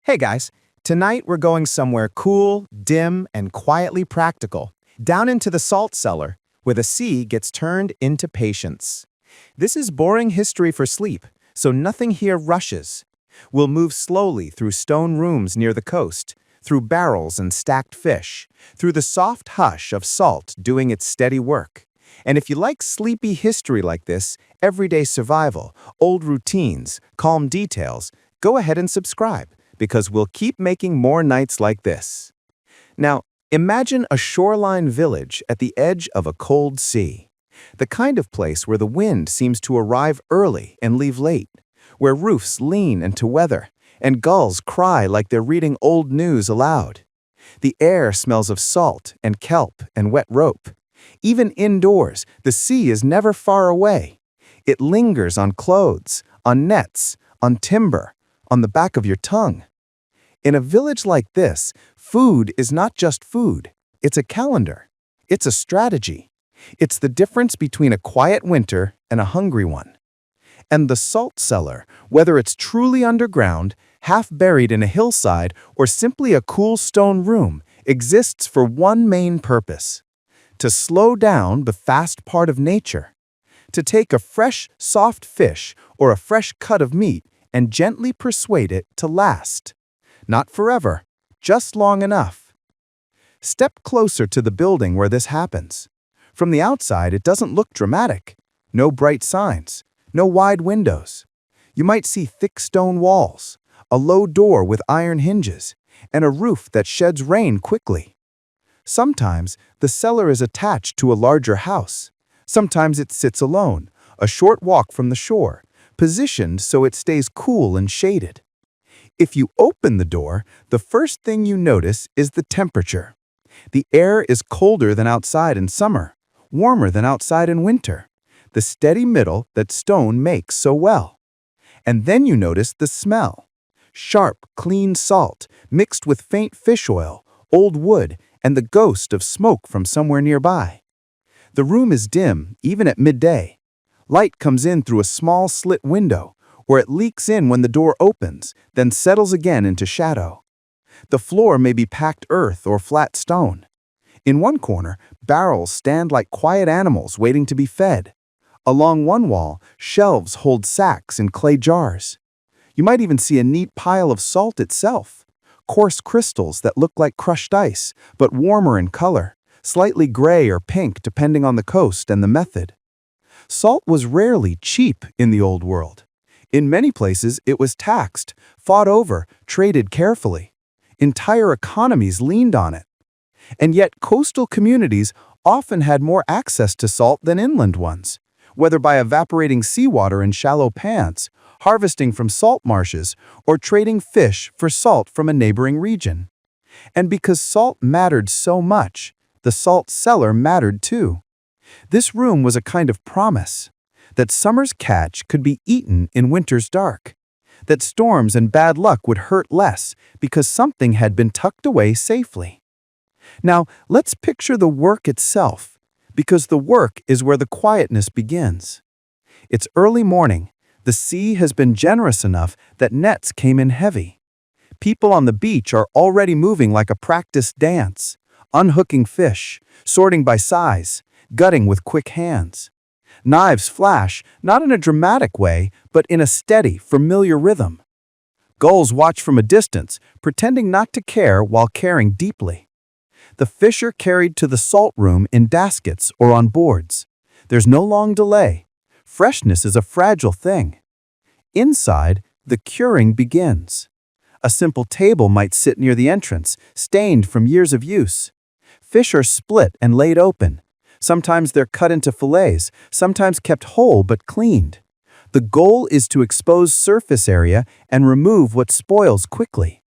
Hey guys, tonight we're going somewhere cool, dim, and quietly practical, down into the salt cellar, where the sea gets turned into patience. This is boring history for sleep, so nothing here rushes. We'll move slowly through stone rooms near the coast, through barrels and stacked fish, through the soft hush of salt doing its steady work. And if you like sleepy history like this, everyday survival, old routines, calm details, go ahead and subscribe, because we'll keep making more nights like this. Now, imagine a shoreline village at the edge of a cold sea. The kind of place where the wind seems to arrive early and leave late, where roofs lean into weather, and gulls cry like they're reading old news aloud. The air smells of salt and kelp and wet rope. Even indoors, the sea is never far away. It lingers on clothes, on nets, on timber, on the back of your tongue. In a village like this, food is not just food. It's a calendar. It's a strategy. It's the difference between a quiet winter and a hungry one. And the salt cellar, whether it's truly underground, half buried in a hillside, or simply a cool stone room, exists for one main purpose: to slow down the fast part of nature. To take a fresh, soft fish or a fresh cut of meat and gently persuade it to last. Not forever, just long enough. Step closer to the building where this happens. From the outside, it doesn't look dramatic. No bright signs, no wide windows. You might see thick stone walls, a low door with iron hinges, and a roof that sheds rain quickly. Sometimes the cellar is attached to a larger house. Sometimes it sits alone, a short walk from the shore, positioned so it stays cool and shaded. If you open the door, the first thing you notice is the temperature. The air is colder than outside in summer, warmer than outside in winter, the steady middle that stone makes so well. And then you notice the smell. Sharp, clean salt, mixed with faint fish oil, old wood, and the ghost of smoke from somewhere nearby. The room is dim, even at midday. Light comes in through a small slit window, where it leaks in when the door opens, then settles again into shadow. The floor may be packed earth or flat stone. In one corner, barrels stand like quiet animals waiting to be fed. Along one wall, shelves hold sacks and clay jars. You might even see a neat pile of salt itself. Coarse crystals that look like crushed ice, but warmer in color, slightly gray or pink depending on the coast and the method. Salt was rarely cheap in the old world. In many places, it was taxed, fought over, traded carefully. Entire economies leaned on it. And yet, coastal communities often had more access to salt than inland ones, whether by evaporating seawater in shallow pans, harvesting from salt marshes, or trading fish for salt from a neighboring region. And because salt mattered so much, the salt cellar mattered too. This room was a kind of promise that summer's catch could be eaten in winter's dark, that storms and bad luck would hurt less because something had been tucked away safely. Now, let's picture the work itself, because the work is where the quietness begins. It's early morning. The sea has been generous enough that nets came in heavy. People on the beach are already moving like a practiced dance, unhooking fish, sorting by size, gutting with quick hands. Knives flash, not in a dramatic way, but in a steady, familiar rhythm. Gulls watch from a distance, pretending not to care while caring deeply. The fish are carried to the salt room in baskets or on boards. There's no long delay. Freshness is a fragile thing. Inside, the curing begins. A simple table might sit near the entrance, stained from years of use. Fish are split and laid open. Sometimes they're cut into fillets, sometimes kept whole but cleaned. The goal is to expose surface area and remove what spoils quickly.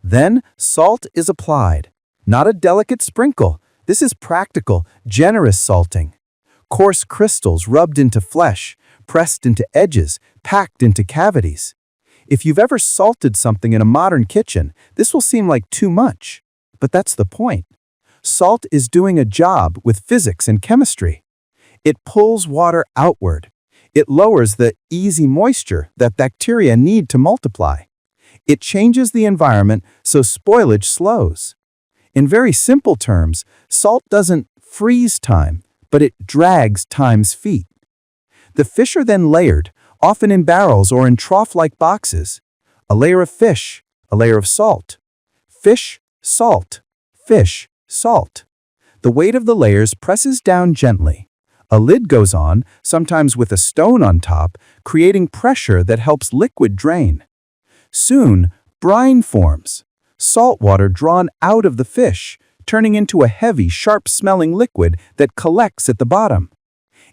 Then, salt is applied. Not a delicate sprinkle. This is practical, generous salting. Coarse crystals rubbed into flesh, pressed into edges, packed into cavities. If you've ever salted something in a modern kitchen, this will seem like too much. But that's the point. Salt is doing a job with physics and chemistry. It pulls water outward. It lowers the easy moisture that bacteria need to multiply. It changes the environment so spoilage slows. In very simple terms, salt doesn't freeze time, but it drags time's feet. The fish are then layered, often in barrels or in trough-like boxes. A layer of fish, a layer of salt. Fish, salt, fish, salt. The weight of the layers presses down gently. A lid goes on, sometimes with a stone on top, creating pressure that helps liquid drain. Soon, brine forms, salt water drawn out of the fish, turning into a heavy, sharp-smelling liquid that collects at the bottom.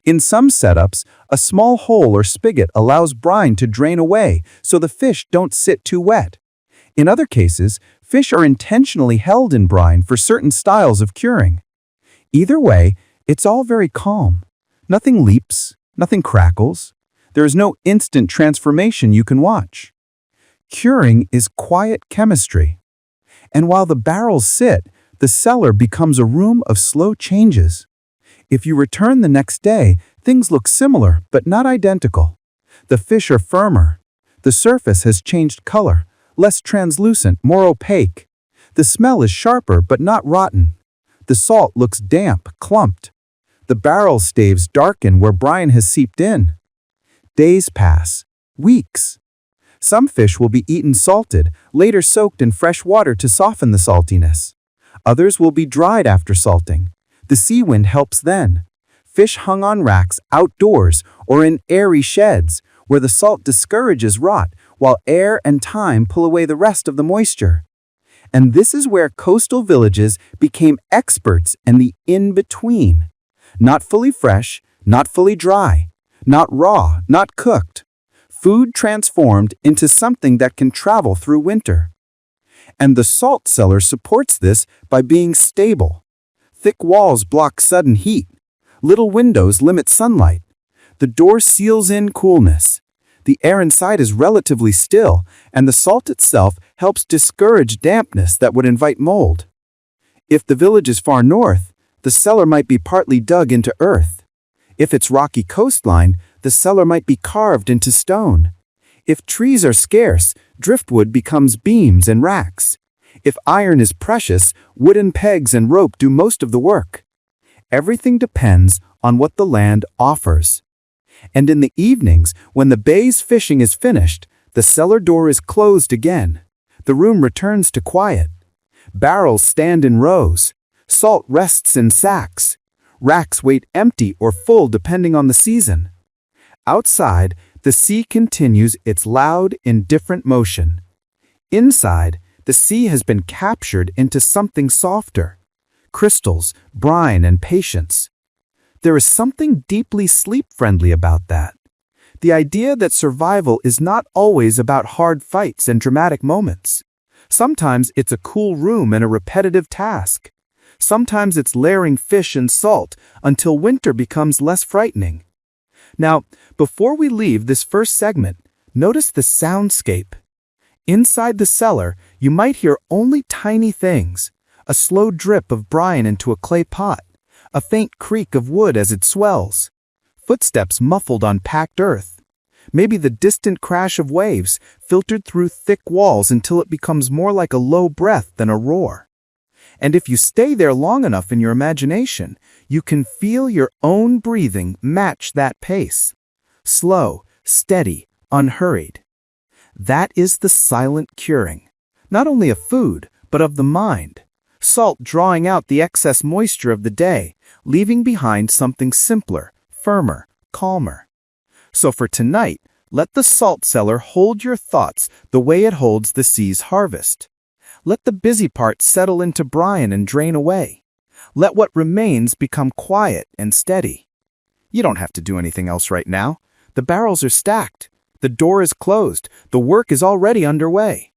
In some setups, a small hole or spigot allows brine to drain away so the fish don't sit too wet. In other cases, fish are intentionally held in brine for certain styles of curing. Either way, it's all very calm. Nothing leaps, nothing crackles. There is no instant transformation you can watch. Curing is quiet chemistry. And while the barrels sit, the cellar becomes a room of slow changes. If you return the next day, things look similar but not identical. The fish are firmer. The surface has changed color, less translucent, more opaque. The smell is sharper but not rotten. The salt looks damp, clumped. The barrel staves darken where brine has seeped in. Days pass, weeks. Some fish will be eaten salted, later soaked in fresh water to soften the saltiness. Others will be dried after salting. The sea wind helps then. Fish hung on racks outdoors or in airy sheds where the salt discourages rot while air and time pull away the rest of the moisture. And this is where coastal villages became experts in the in-between. Not fully fresh, not fully dry, not raw, not cooked. Food transformed into something that can travel through winter. And the salt cellar supports this by being stable. Thick walls block sudden heat. Little windows limit sunlight. The door seals in coolness. The air inside is relatively still, and the salt itself helps discourage dampness that would invite mold. If the village is far north, the cellar might be partly dug into earth. If it's rocky coastline, the cellar might be carved into stone. If trees are scarce, driftwood becomes beams and racks. If iron is precious, wooden pegs and rope do most of the work. Everything depends on what the land offers. And in the evenings, when the bay's fishing is finished, the cellar door is closed again. The room returns to quiet. Barrels stand in rows. Salt rests in sacks. Racks wait empty or full depending on the season. Outside, the sea continues its loud, indifferent motion. Inside, the sea has been captured into something softer. Crystals, brine, and patience. There is something deeply sleep-friendly about that. The idea that survival is not always about hard fights and dramatic moments. Sometimes it's a cool room and a repetitive task. Sometimes it's layering fish and salt until winter becomes less frightening. Now, before we leave this first segment, notice the soundscape. Inside the cellar, you might hear only tiny things. A slow drip of brine into a clay pot. A faint creak of wood as it swells. Footsteps muffled on packed earth. Maybe the distant crash of waves filtered through thick walls until it becomes more like a low breath than a roar. And if you stay there long enough in your imagination, you can feel your own breathing match that pace. Slow, steady, unhurried. That is the silent curing, not only of food, but of the mind. Salt drawing out the excess moisture of the day, leaving behind something simpler, firmer, calmer. So for tonight, let the salt cellar hold your thoughts the way it holds the sea's harvest. Let the busy parts settle into brine and drain away. Let what remains become quiet and steady. You don't have to do anything else right now. The barrels are stacked. The door is closed. The work is already underway.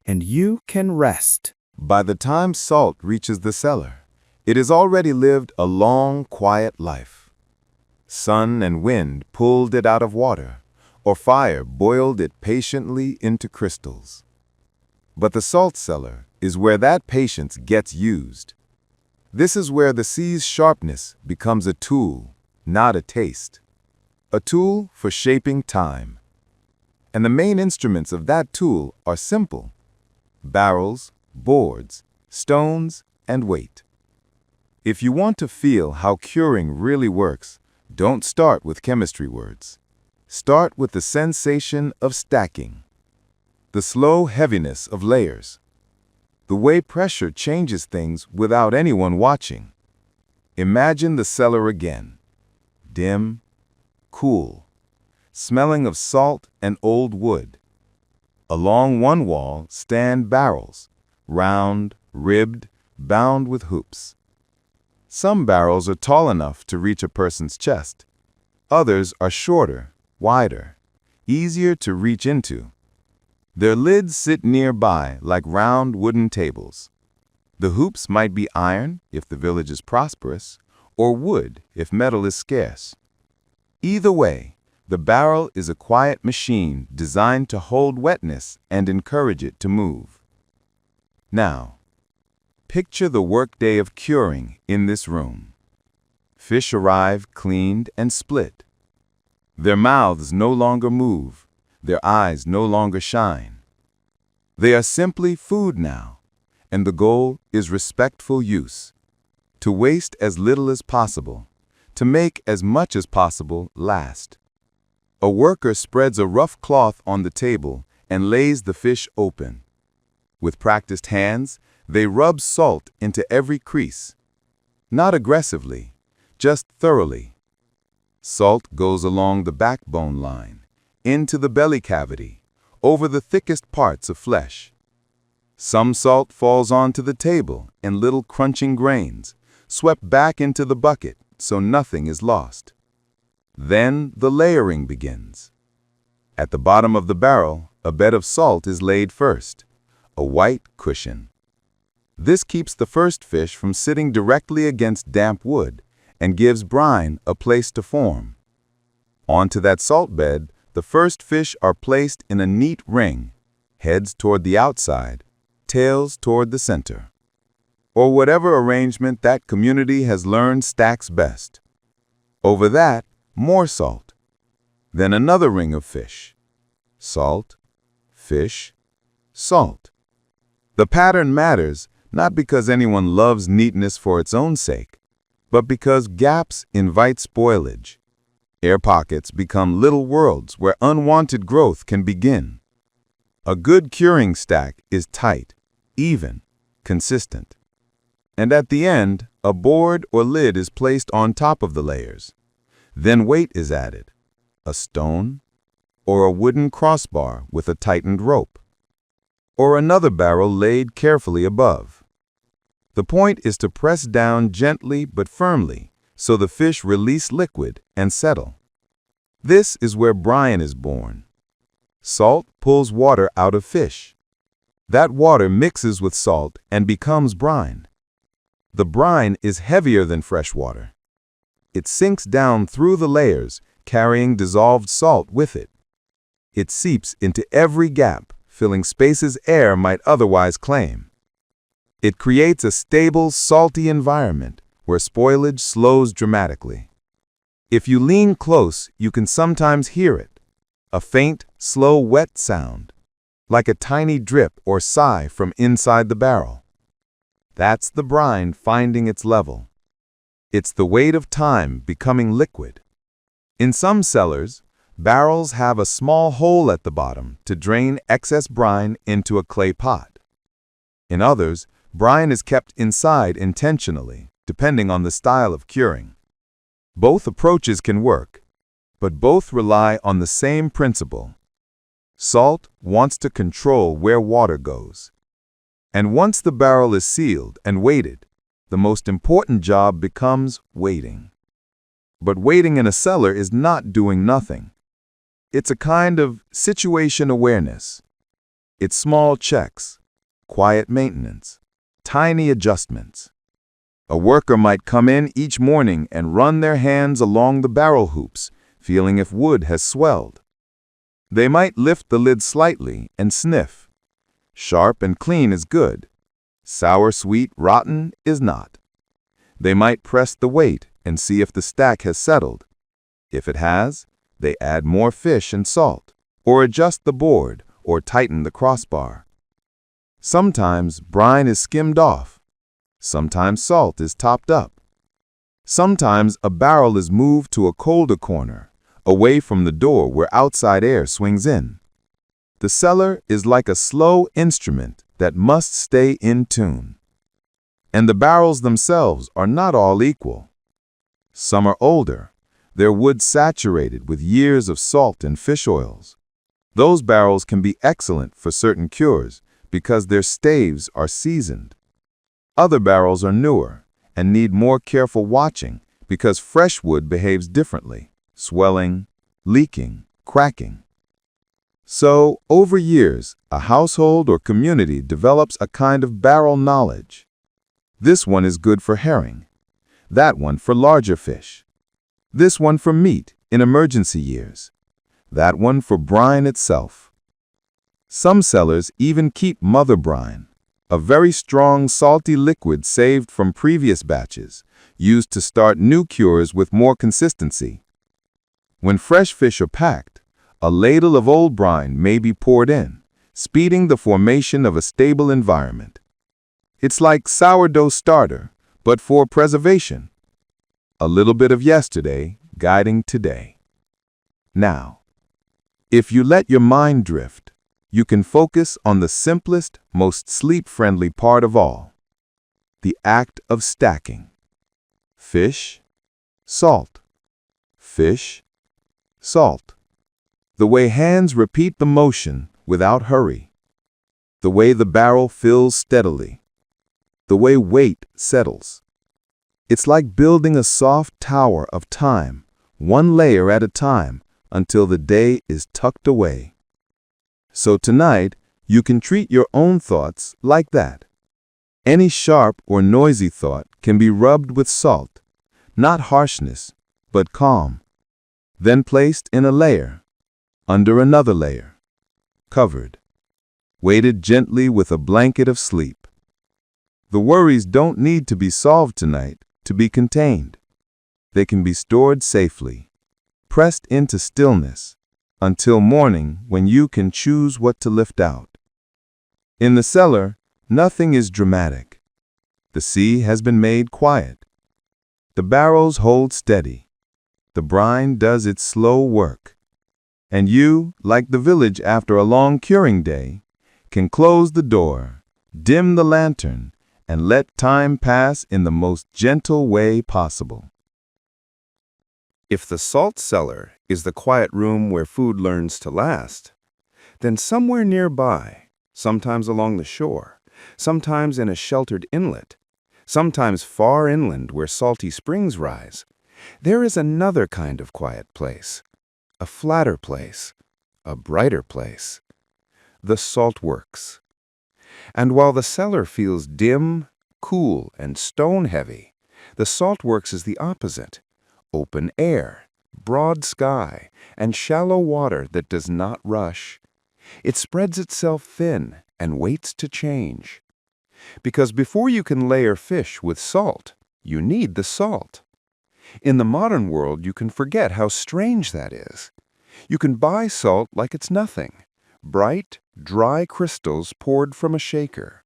And you can rest. By the time salt reaches the cellar, it has already lived a long, quiet life. Sun and wind pulled it out of water, or fire boiled it patiently into crystals. But the salt cellar is where that patience gets used. This is where the sea's sharpness becomes a tool, not a taste. A tool for shaping time. And the main instruments of that tool are simple: barrels, boards, stones, and weight. If you want to feel how curing really works, don't start with chemistry words. Start with the sensation of stacking, the slow heaviness of layers, the way pressure changes things without anyone watching. Imagine the cellar again, dim, cool, smelling of salt and old wood. Along one wall stand barrels, round, ribbed, bound with hoops. Some barrels are tall enough to reach a person's chest. Others are shorter, wider, easier to reach into. Their lids sit nearby like round wooden tables. The hoops might be iron if the village is prosperous, or wood if metal is scarce. Either way, the barrel is a quiet machine designed to hold wetness and encourage it to move. Now, picture the workday of curing in this room. Fish arrive cleaned and split. Their mouths no longer move, their eyes no longer shine. They are simply food now, and the goal is respectful use. To waste as little as possible, to make as much as possible last. A worker spreads a rough cloth on the table and lays the fish open. With practiced hands, they rub salt into every crease. Not aggressively, just thoroughly. Salt goes along the backbone line, into the belly cavity, over the thickest parts of flesh. Some salt falls onto the table in little crunching grains, swept back into the bucket so nothing is lost. Then the layering begins. At the bottom of the barrel, a bed of salt is laid first, a white cushion. This keeps the first fish from sitting directly against damp wood and gives brine a place to form. Onto that salt bed, the first fish are placed in a neat ring, heads toward the outside, tails toward the center. Or whatever arrangement that community has learned stacks best. Over that, more salt. Then another ring of fish. Salt, fish, salt. The pattern matters not because anyone loves neatness for its own sake, but because gaps invite spoilage. Air pockets become little worlds where unwanted growth can begin. A good curing stack is tight, even, consistent. And at the end, a board or lid is placed on top of the layers. Then weight is added, a stone, or a wooden crossbar with a tightened rope, or another barrel laid carefully above. The point is to press down gently but firmly so the fish release liquid and settle. This is where brine is born. Salt pulls water out of fish. That water mixes with salt and becomes brine. The brine is heavier than fresh water. It sinks down through the layers, carrying dissolved salt with it. It seeps into every gap, filling spaces air might otherwise claim. It creates a stable, salty environment where spoilage slows dramatically. If you lean close, you can sometimes hear it, a faint, slow, wet sound, like a tiny drip or sigh from inside the barrel. That's the brine finding its level. It's the weight of time becoming liquid. In some cellars, barrels have a small hole at the bottom to drain excess brine into a clay pot. In others, brine is kept inside intentionally, depending on the style of curing. Both approaches can work, but both rely on the same principle. Salt wants to control where water goes. And once the barrel is sealed and weighted, the most important job becomes waiting. But waiting in a cellar is not doing nothing. It's a kind of situation awareness. It's small checks, quiet maintenance, tiny adjustments. A worker might come in each morning and run their hands along the barrel hoops, feeling if wood has swelled. They might lift the lid slightly and sniff. Sharp and clean is good. Sour, sweet, rotten is not. They might press the weight and see if the stack has settled. If it has, they add more fish and salt, or adjust the board, or tighten the crossbar. Sometimes brine is skimmed off. Sometimes salt is topped up. Sometimes a barrel is moved to a colder corner, away from the door where outside air swings in. The cellar is like a slow instrument that must stay in tune. And the barrels themselves are not all equal. Some are older, their wood saturated with years of salt and fish oils. Those barrels can be excellent for certain cures because their staves are seasoned. Other barrels are newer and need more careful watching because fresh wood behaves differently, swelling, leaking, cracking. So, over years, a household or community develops a kind of barrel knowledge. This one is good for herring, that one for larger fish, this one for meat in emergency years, that one for brine itself. Some cellars even keep mother brine, a very strong salty liquid saved from previous batches, used to start new cures with more consistency. When fresh fish are packed, a ladle of old brine may be poured in, speeding the formation of a stable environment. It's like sourdough starter, but for preservation. A little bit of yesterday guiding today. Now, if you let your mind drift, you can focus on the simplest, most sleep-friendly part of all, the act of stacking. Fish, salt, fish, salt. The way hands repeat the motion without hurry. The way the barrel fills steadily. The way weight settles. It's like building a soft tower of time, one layer at a time, until the day is tucked away. So tonight, you can treat your own thoughts like that. Any sharp or noisy thought can be rubbed with salt, not harshness, but calm, then placed in a layer, under another layer, covered, weighted gently with a blanket of sleep. The worries don't need to be solved tonight to be contained. They can be stored safely, pressed into stillness, until morning when you can choose what to lift out. In the cellar, nothing is dramatic. The sea has been made quiet. The barrels hold steady. The brine does its slow work. And you, like the village after a long curing day, can close the door, dim the lantern, and let time pass in the most gentle way possible. If the salt cellar is the quiet room where food learns to last, then somewhere nearby, sometimes along the shore, sometimes in a sheltered inlet, sometimes far inland where salty springs rise, there is another kind of quiet place, a flatter place, a brighter place, the salt works. And while the cellar feels dim, cool, and stone-heavy, the salt works is the opposite. Open air, broad sky, and shallow water that does not rush. It spreads itself thin and waits to change. Because before you can layer fish with salt, you need the salt. In the modern world, you can forget how strange that is. You can buy salt like it's nothing, bright, dry crystals poured from a shaker.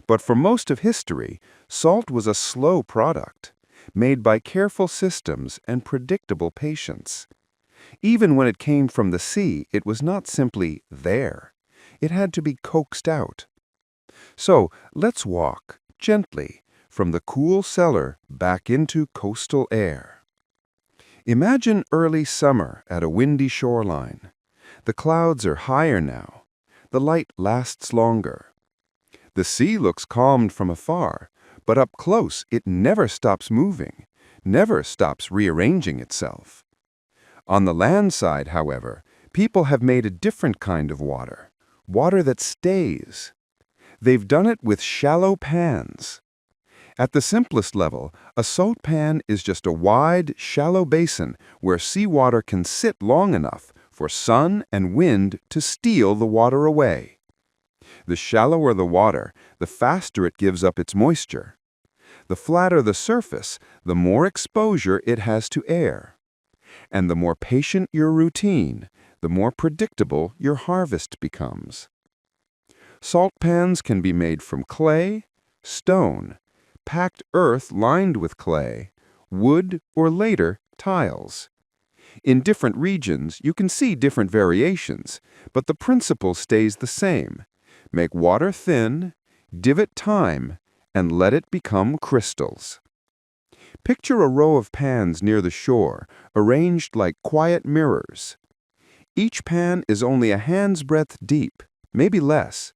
But for most of history, salt was a slow product, made by careful systems and predictable patience. Even when it came from the sea, it was not simply there. It had to be coaxed out. So let's walk, gently, from the cool cellar back into coastal air. Imagine early summer at a windy shoreline. The clouds are higher now. The light lasts longer. The sea looks calmed from afar, but up close it never stops moving, never stops rearranging itself. On the land side, however, people have made a different kind of water, water that stays. They've done it with shallow pans. At the simplest level, a salt pan is just a wide, shallow basin where seawater can sit long enough for sun and wind to steal the water away. The shallower the water, the faster it gives up its moisture. The flatter the surface, the more exposure it has to air. And the more patient your routine, the more predictable your harvest becomes. Salt pans can be made from clay, stone, packed earth lined with clay, wood, or later, tiles. In different regions, you can see different variations, but the principle stays the same. Make water thin, divot time, and let it become crystals. Picture a row of pans near the shore, arranged like quiet mirrors. Each pan is only a hand's breadth deep, maybe less.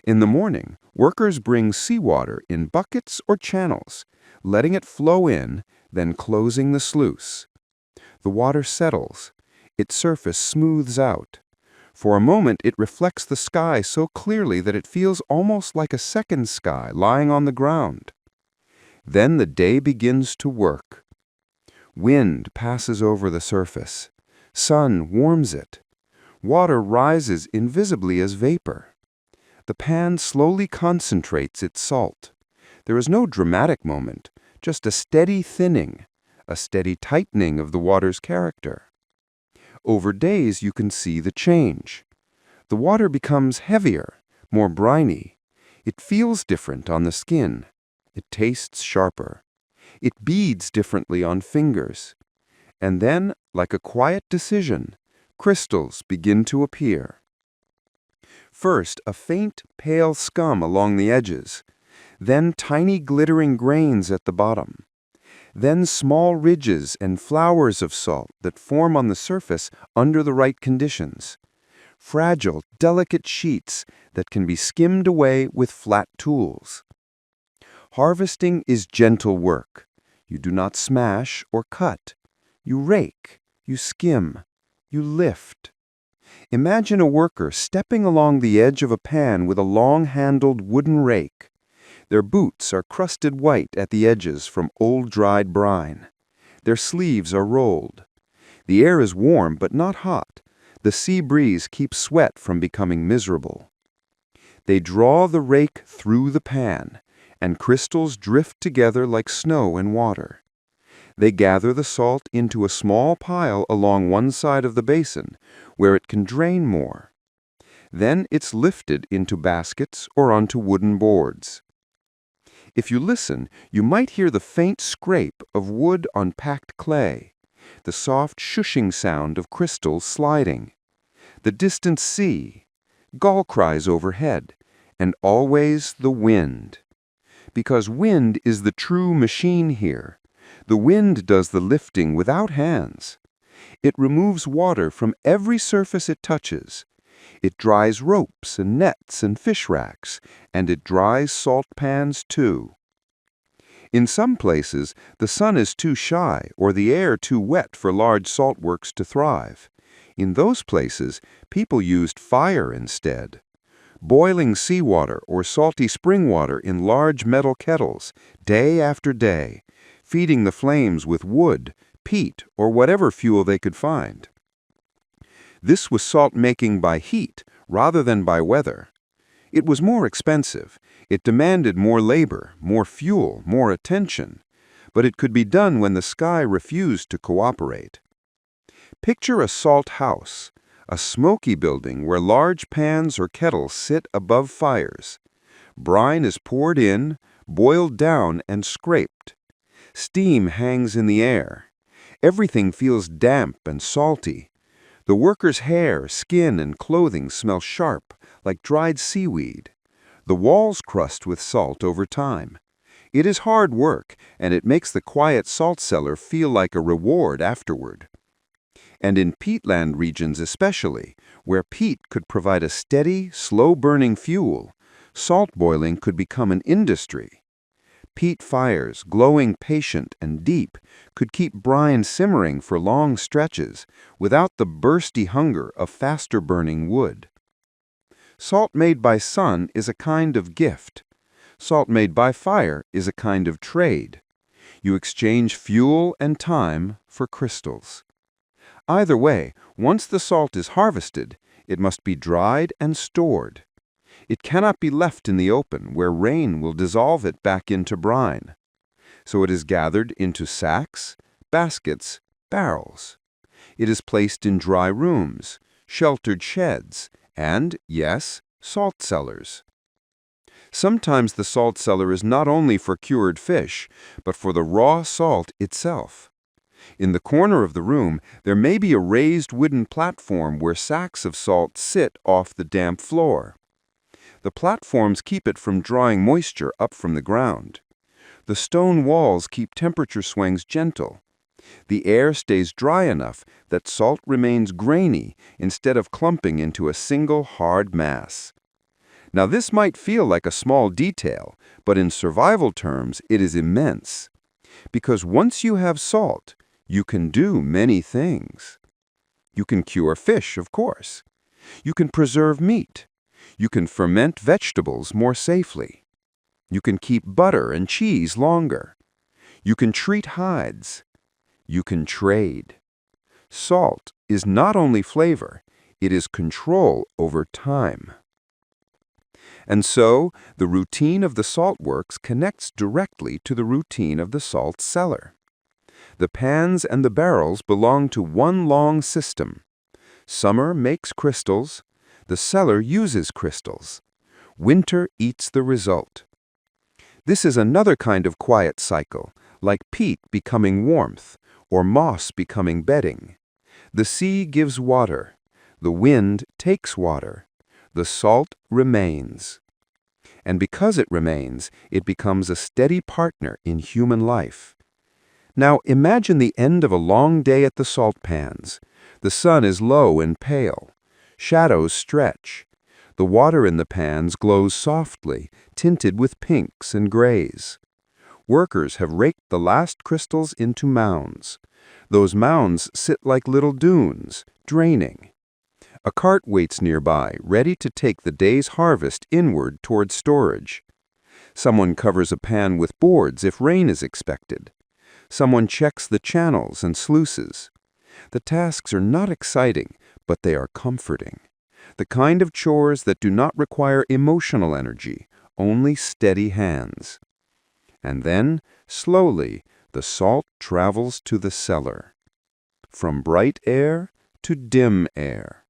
In the morning, workers bring seawater in buckets or channels, letting it flow in, then closing the sluice. The water settles. Its surface smooths out. For a moment, it reflects the sky so clearly that it feels almost like a second sky lying on the ground. Then the day begins to work. Wind passes over the surface. Sun warms it. Water rises invisibly as vapor. The pan slowly concentrates its salt. There is no dramatic moment, just a steady thinning, a steady tightening of the water's character. Over days, you can see the change. The water becomes heavier, more briny. It feels different on the skin. It tastes sharper. It beads differently on fingers. And then, like a quiet decision, crystals begin to appear. First, a faint, pale scum along the edges. Then tiny glittering grains at the bottom. Then small ridges and flowers of salt that form on the surface under the right conditions. Fragile, delicate sheets that can be skimmed away with flat tools. Harvesting is gentle work. You do not smash or cut. You rake, you skim, you lift. Imagine a worker stepping along the edge of a pan with a long-handled wooden rake. Their boots are crusted white at the edges from old dried brine. Their sleeves are rolled. The air is warm but not hot. The sea breeze keeps sweat from becoming miserable. They draw the rake through the pan, and crystals drift together like snow and water. They gather the salt into a small pile along one side of the basin, where it can drain more. Then it's lifted into baskets or onto wooden boards. If you listen, you might hear the faint scrape of wood on packed clay, the soft shushing sound of crystals sliding, the distant sea, gull cries overhead, and always the wind. Because wind is the true machine here. The wind does the lifting without hands. It removes water from every surface it touches. It dries ropes and nets and fish racks, and it dries salt pans too. In some places, the sun is too shy or the air too wet for large salt works to thrive. In those places, people used fire instead. Boiling seawater or salty spring water in large metal kettles, day after day, feeding the flames with wood, peat, or whatever fuel they could find. This was salt making by heat rather than by weather. It was more expensive. It demanded more labor, more fuel, more attention. But it could be done when the sky refused to cooperate. Picture a salt house, a smoky building where large pans or kettles sit above fires. Brine is poured in, boiled down, and scraped. Steam hangs in the air. Everything feels damp and salty. The workers' hair, skin, and clothing smell sharp, like dried seaweed. The walls crust with salt over time. It is hard work, and it makes the quiet salt cellar feel like a reward afterward. And in peatland regions especially, where peat could provide a steady, slow-burning fuel, salt boiling could become an industry. Peat fires, glowing patient and deep, could keep brine simmering for long stretches without the bursty hunger of faster-burning wood. Salt made by sun is a kind of gift. Salt made by fire is a kind of trade. You exchange fuel and time for crystals. Either way, once the salt is harvested, it must be dried and stored. It cannot be left in the open, where rain will dissolve it back into brine. So it is gathered into sacks, baskets, barrels. It is placed in dry rooms, sheltered sheds, and, yes, salt cellars. Sometimes the salt cellar is not only for cured fish, but for the raw salt itself. In the corner of the room, there may be a raised wooden platform where sacks of salt sit off the damp floor. The platforms keep it from drawing moisture up from the ground. The stone walls keep temperature swings gentle. The air stays dry enough that salt remains grainy instead of clumping into a single hard mass. Now, this might feel like a small detail, but in survival terms, it is immense. Because once you have salt, you can do many things. You can cure fish, of course. You can preserve meat. You can ferment vegetables more safely. You can keep butter and cheese longer. You can treat hides. You can trade. Salt is not only flavor, it is control over time. And so, the routine of the salt works connects directly to the routine of the salt cellar. The pans and the barrels belong to one long system. Summer makes crystals. The cellar uses crystals. Winter eats the result. This is another kind of quiet cycle, like peat becoming warmth, or moss becoming bedding. The sea gives water. The wind takes water. The salt remains. And because it remains, it becomes a steady partner in human life. Now imagine the end of a long day at the salt pans. The sun is low and pale. Shadows stretch. The water in the pans glows softly, tinted with pinks and grays. Workers have raked the last crystals into mounds. Those mounds sit like little dunes, draining. A cart waits nearby, ready to take the day's harvest inward toward storage. Someone covers a pan with boards if rain is expected. Someone checks the channels and sluices. The tasks are not exciting, but they are comforting. The kind of chores that do not require emotional energy, only steady hands. And then, slowly, the salt travels to the cellar. From bright air to dim air.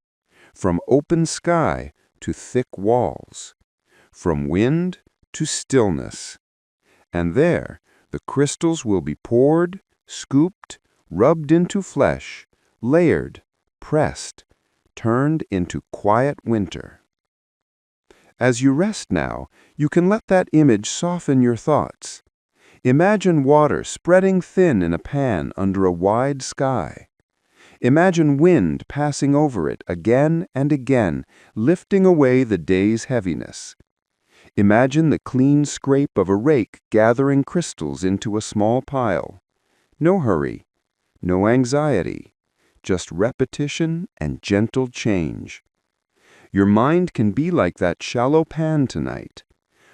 From open sky to thick walls. From wind to stillness. And there, the crystals will be poured, scooped, rubbed into flesh, layered, pressed, turned into quiet winter. As you rest now, you can let that image soften your thoughts. Imagine water spreading thin in a pan under a wide sky. Imagine wind passing over it again and again, lifting away the day's heaviness. Imagine the clean scrape of a rake gathering crystals into a small pile. No hurry, no anxiety, just repetition and gentle change. Your mind can be like that shallow pan tonight.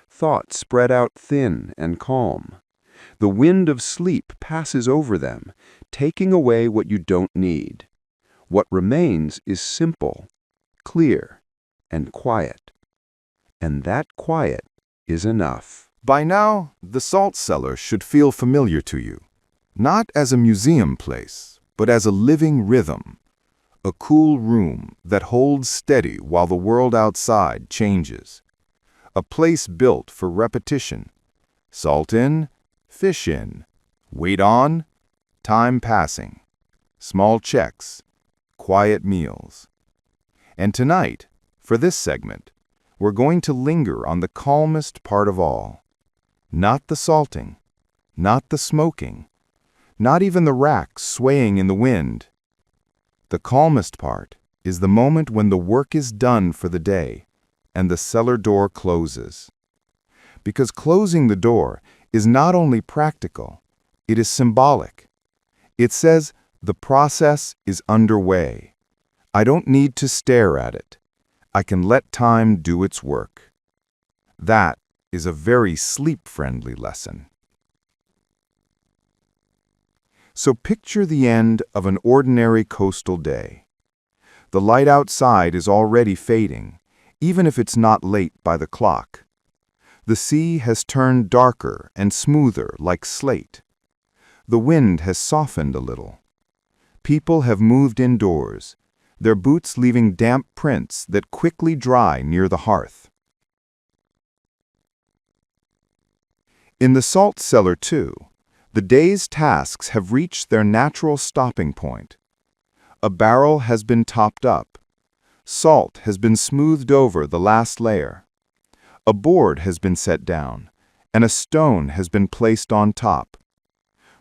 Thoughts spread out thin and calm. The wind of sleep passes over them, taking away what you don't need. What remains is simple, clear, and quiet. And that quiet is enough. By now, the salt cellar should feel familiar to you, not as a museum place, but as a living rhythm, a cool room that holds steady while the world outside changes, a place built for repetition. Salt in, fish in, wait on, time passing, small checks, quiet meals. And tonight, for this segment, we're going to linger on the calmest part of all. Not the salting, not the smoking, not even the rack swaying in the wind. The calmest part is the moment when the work is done for the day and the cellar door closes. Because closing the door is not only practical, it is symbolic. It says the process is underway. I don't need to stare at it. I can let time do its work. That is a very sleep-friendly lesson. So picture the end of an ordinary coastal day. The light outside is already fading, even if it's not late by the clock. The sea has turned darker and smoother like slate. The wind has softened a little. People have moved indoors, their boots leaving damp prints that quickly dry near the hearth. In the salt cellar, too, the day's tasks have reached their natural stopping point. A barrel has been topped up. Salt has been smoothed over the last layer. A board has been set down, and a stone has been placed on top.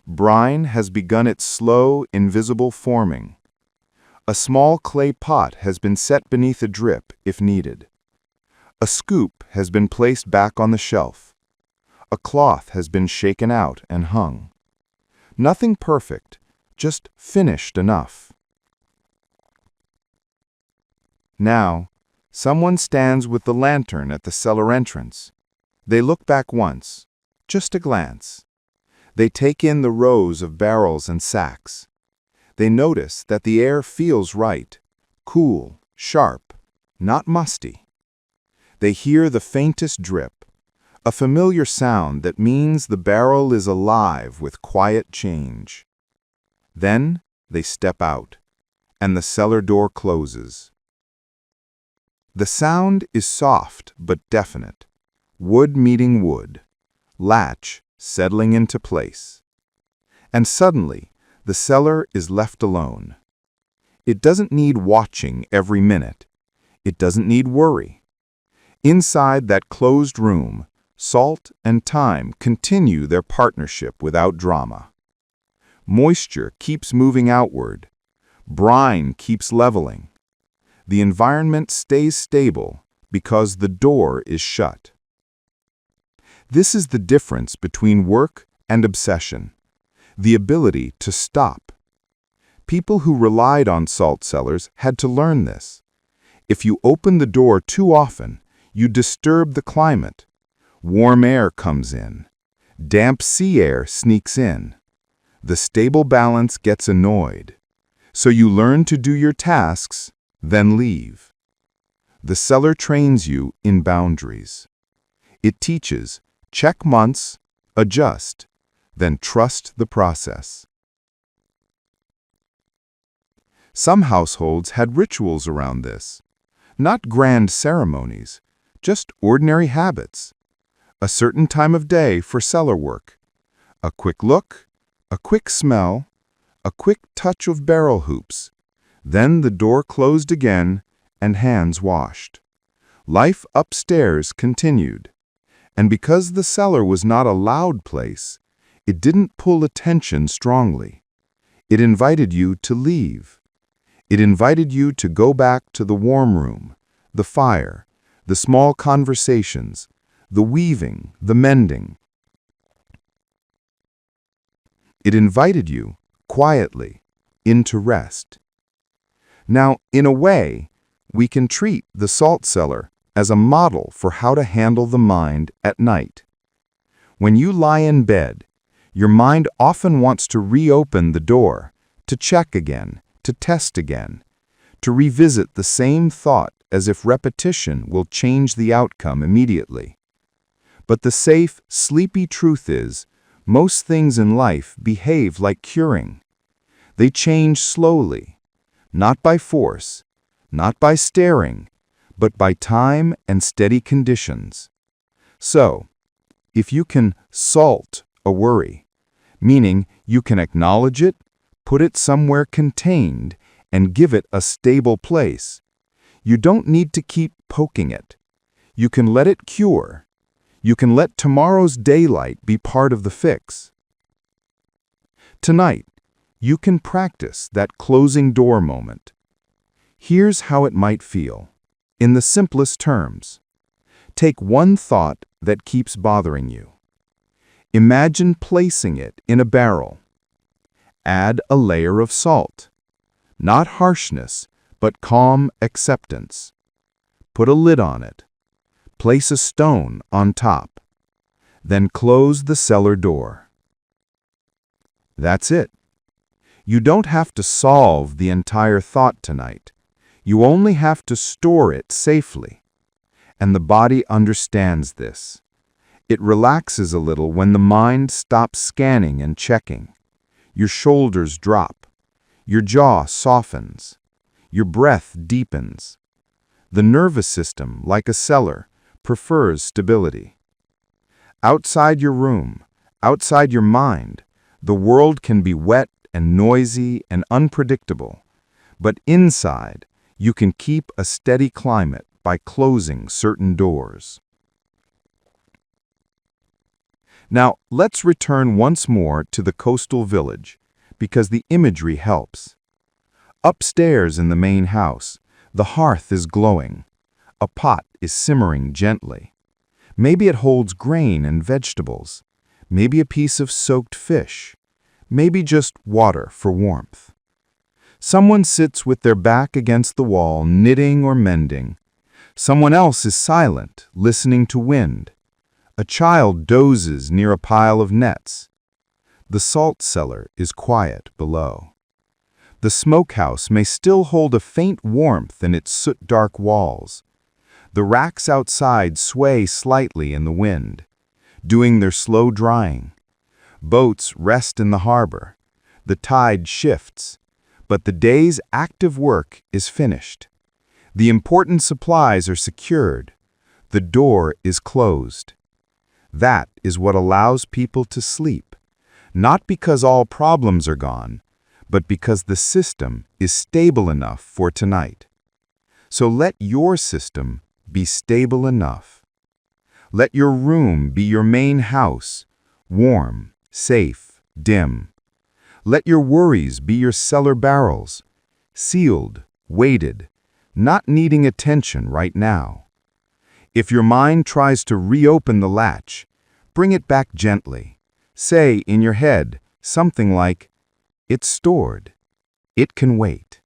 Brine has begun its slow, invisible forming. A small clay pot has been set beneath a drip if needed. A scoop has been placed back on the shelf. A cloth has been shaken out and hung. Nothing perfect, just finished enough. Now, someone stands with the lantern at the cellar entrance. They look back once, just a glance. They take in the rows of barrels and sacks. They notice that the air feels right, cool, sharp, not musty. They hear the faintest drip, a familiar sound that means the barrel is alive with quiet change. Then they step out, and the cellar door closes. The sound is soft but definite, wood meeting wood, latch settling into place. And suddenly, the cellar is left alone. It doesn't need watching every minute. It doesn't need worry. Inside that closed room, salt and time continue their partnership without drama. Moisture keeps moving outward. Brine keeps leveling. The environment stays stable because the door is shut. This is the difference between work and obsession, the ability to stop. People who relied on salt cellars had to learn this. If you open the door too often, you disturb the climate. Warm air comes in. Damp sea air sneaks in. The stable balance gets annoyed. So you learn to do your tasks, then leave. The cellar trains you in boundaries. It teaches, check once, adjust, then trust the process. Some households had rituals around this. Not grand ceremonies, just ordinary habits. A certain time of day for cellar work. A quick look, a quick smell, a quick touch of barrel hoops. Then the door closed again and hands washed. Life upstairs continued. And because the cellar was not a loud place, it didn't pull attention strongly. It invited you to leave. It invited you to go back to the warm room, the fire, the small conversations, the weaving, the mending. It invited you, quietly, into rest. Now, in a way, we can treat the salt cellar as a model for how to handle the mind at night. When you lie in bed, your mind often wants to reopen the door, to check again, to test again, to revisit the same thought as if repetition will change the outcome immediately. But the safe, sleepy truth is, most things in life behave like curing. They change slowly, not by force, not by staring, but by time and steady conditions. So, if you can salt a worry, meaning you can acknowledge it, put it somewhere contained, and give it a stable place, you don't need to keep poking it. You can let it cure. You can let tomorrow's daylight be part of the fix. Tonight, you can practice that closing door moment. Here's how it might feel. In the simplest terms, take one thought that keeps bothering you. Imagine placing it in a barrel. Add a layer of salt. Not harshness, but calm acceptance. Put a lid on it. Place a stone on top. Then close the cellar door. That's it. You don't have to solve the entire thought tonight. You only have to store it safely. And the body understands this. It relaxes a little when the mind stops scanning and checking. Your shoulders drop. Your jaw softens. Your breath deepens. The nervous system, like a cellar, prefers stability. Outside your room, outside your mind, the world can be wet and noisy and unpredictable. But inside, you can keep a steady climate by closing certain doors. Now, let's return once more to the coastal village, because the imagery helps. Upstairs in the main house, the hearth is glowing. A pot is simmering gently. Maybe it holds grain and vegetables. Maybe a piece of soaked fish. Maybe just water for warmth. Someone sits with their back against the wall, knitting or mending. Someone else is silent, listening to wind. A child dozes near a pile of nets. The salt cellar is quiet below. The smokehouse may still hold a faint warmth in its soot-dark walls. The racks outside sway slightly in the wind, doing their slow drying. Boats rest in the harbor. The tide shifts, but the day's active work is finished. The important supplies are secured. The door is closed. That is what allows people to sleep, not because all problems are gone, but because the system is stable enough for tonight. So let your system be stable enough. Let your room be your main house, warm, safe, dim. Let your worries be your cellar barrels, sealed, weighted, not needing attention right now. If your mind tries to reopen the latch, bring it back gently. Say in your head something like, "It's stored. It can wait."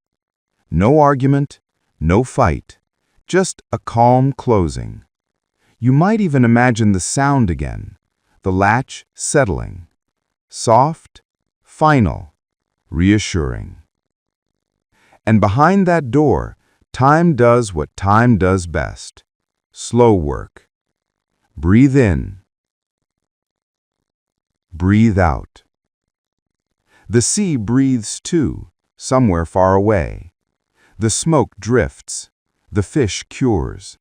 No argument, no fight, just a calm closing. You might even imagine the sound again, the latch settling. Soft, final, reassuring. And behind that door, time does what time does best. Slow work. Breathe in. Breathe out. The sea breathes too, somewhere far away. The smoke drifts. The fish cures.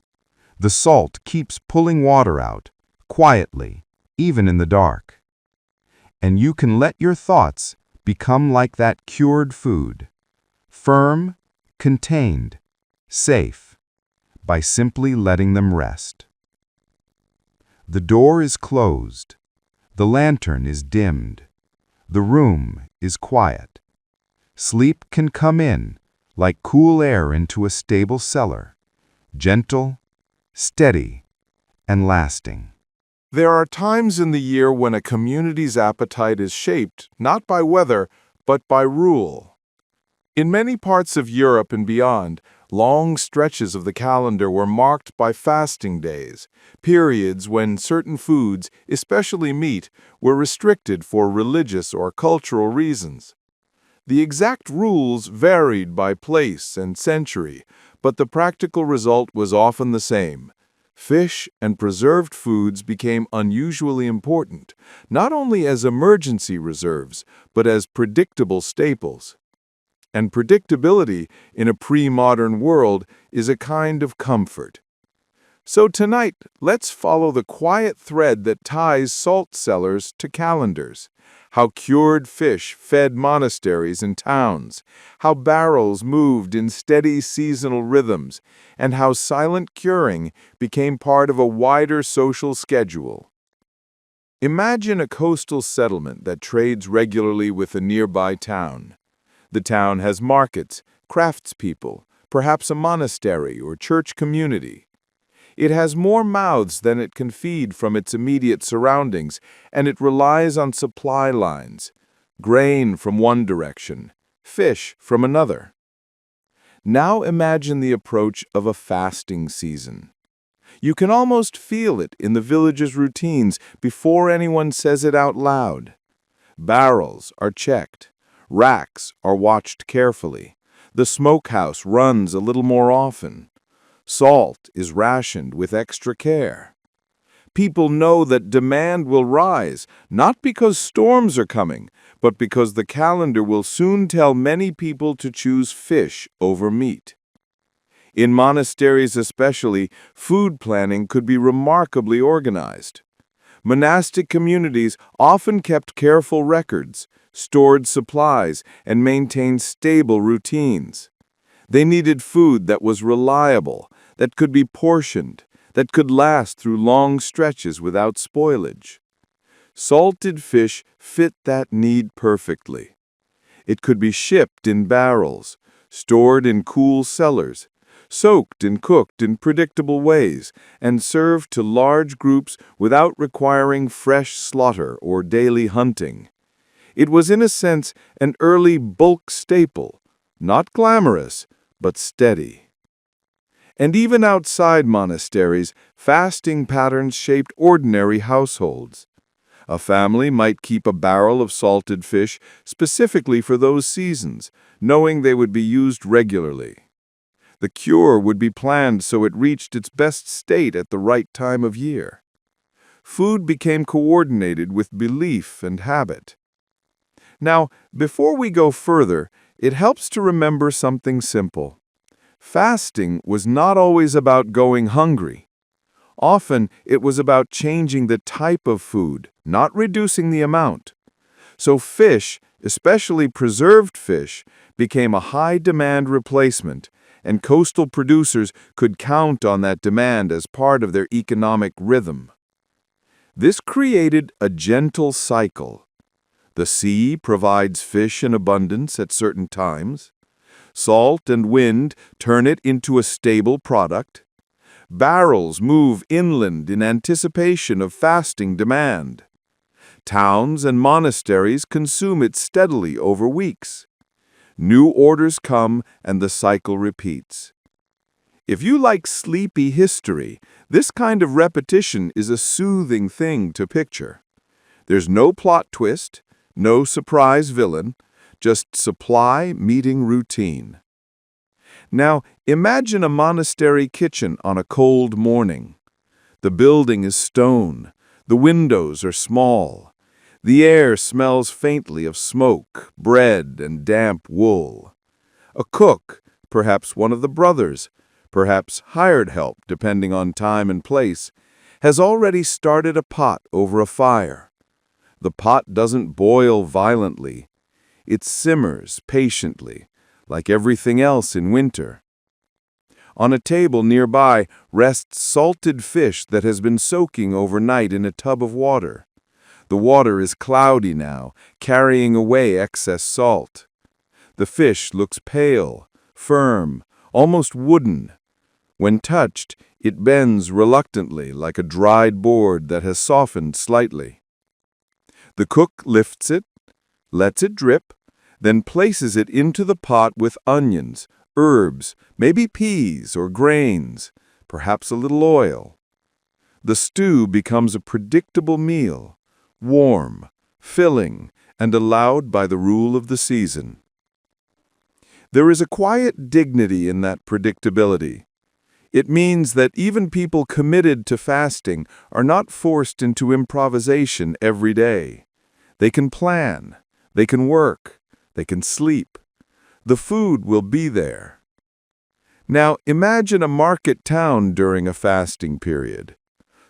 The salt keeps pulling water out, quietly, even in the dark. And you can let your thoughts become like that cured food, firm, contained, safe, by simply letting them rest. The door is closed. The lantern is dimmed. The room is quiet. Sleep can come in, like cool air into a stable cellar, gentle, steady, and lasting. There are times in the year when a community's appetite is shaped not by weather, but by rule. In many parts of Europe and beyond, long stretches of the calendar were marked by fasting days, periods when certain foods, especially meat, were restricted for religious or cultural reasons. The exact rules varied by place and century, but the practical result was often the same. Fish and preserved foods became unusually important, not only as emergency reserves, but as predictable staples. And predictability in a pre-modern world is a kind of comfort. So tonight, let's follow the quiet thread that ties salt cellars to calendars. How cured fish fed monasteries and towns, how barrels moved in steady seasonal rhythms, and how silent curing became part of a wider social schedule. Imagine a coastal settlement that trades regularly with a nearby town. The town has markets, craftspeople, perhaps a monastery or church community. It has more mouths than it can feed from its immediate surroundings, and it relies on supply lines, grain from one direction, fish from another. Now imagine the approach of a fasting season. You can almost feel it in the village's routines before anyone says it out loud. Barrels are checked. Racks are watched carefully. The smokehouse runs a little more often. Salt is rationed with extra care. People know that demand will rise, not because storms are coming, but because the calendar will soon tell many people to choose fish over meat. In monasteries especially, food planning could be remarkably organized. Monastic communities often kept careful records, stored supplies, and maintained stable routines. They needed food that was reliable, that could be portioned, that could last through long stretches without spoilage. Salted fish fit that need perfectly. It could be shipped in barrels, stored in cool cellars, soaked and cooked in predictable ways, and served to large groups without requiring fresh slaughter or daily hunting. It was in a sense an early bulk staple, not glamorous, but steady. And even outside monasteries, fasting patterns shaped ordinary households. A family might keep a barrel of salted fish specifically for those seasons, knowing they would be used regularly. The cure would be planned so it reached its best state at the right time of year. Food became coordinated with belief and habit. Now, before we go further, it helps to remember something simple. Fasting was not always about going hungry. Often, it was about changing the type of food, not reducing the amount. So fish, especially preserved fish, became a high-demand replacement, and coastal producers could count on that demand as part of their economic rhythm. This created a gentle cycle. The sea provides fish in abundance at certain times. Salt and wind turn it into a stable product. Barrels move inland in anticipation of fasting demand. Towns and monasteries consume it steadily over weeks. New orders come and the cycle repeats. If you like sleepy history, this kind of repetition is a soothing thing to picture. There's no plot twist, no surprise villain, just supply meeting routine. Now, imagine a monastery kitchen on a cold morning. The building is stone, the windows are small. The air smells faintly of smoke, bread, and damp wool. A cook, perhaps one of the brothers, perhaps hired help depending on time and place, has already started a pot over a fire. The pot doesn't boil violently. It simmers patiently, like everything else in winter. On a table nearby rests salted fish that has been soaking overnight in a tub of water. The water is cloudy now, carrying away excess salt. The fish looks pale, firm, almost wooden. When touched, it bends reluctantly like a dried board that has softened slightly. The cook lifts it, lets it drip, then places it into the pot with onions, herbs, maybe peas or grains, perhaps a little oil. The stew becomes a predictable meal, warm, filling, and allowed by the rule of the season. There is a quiet dignity in that predictability. It means that even people committed to fasting are not forced into improvisation every day. They can plan, they can work, they can sleep. The food will be there. Now imagine a market town during a fasting period.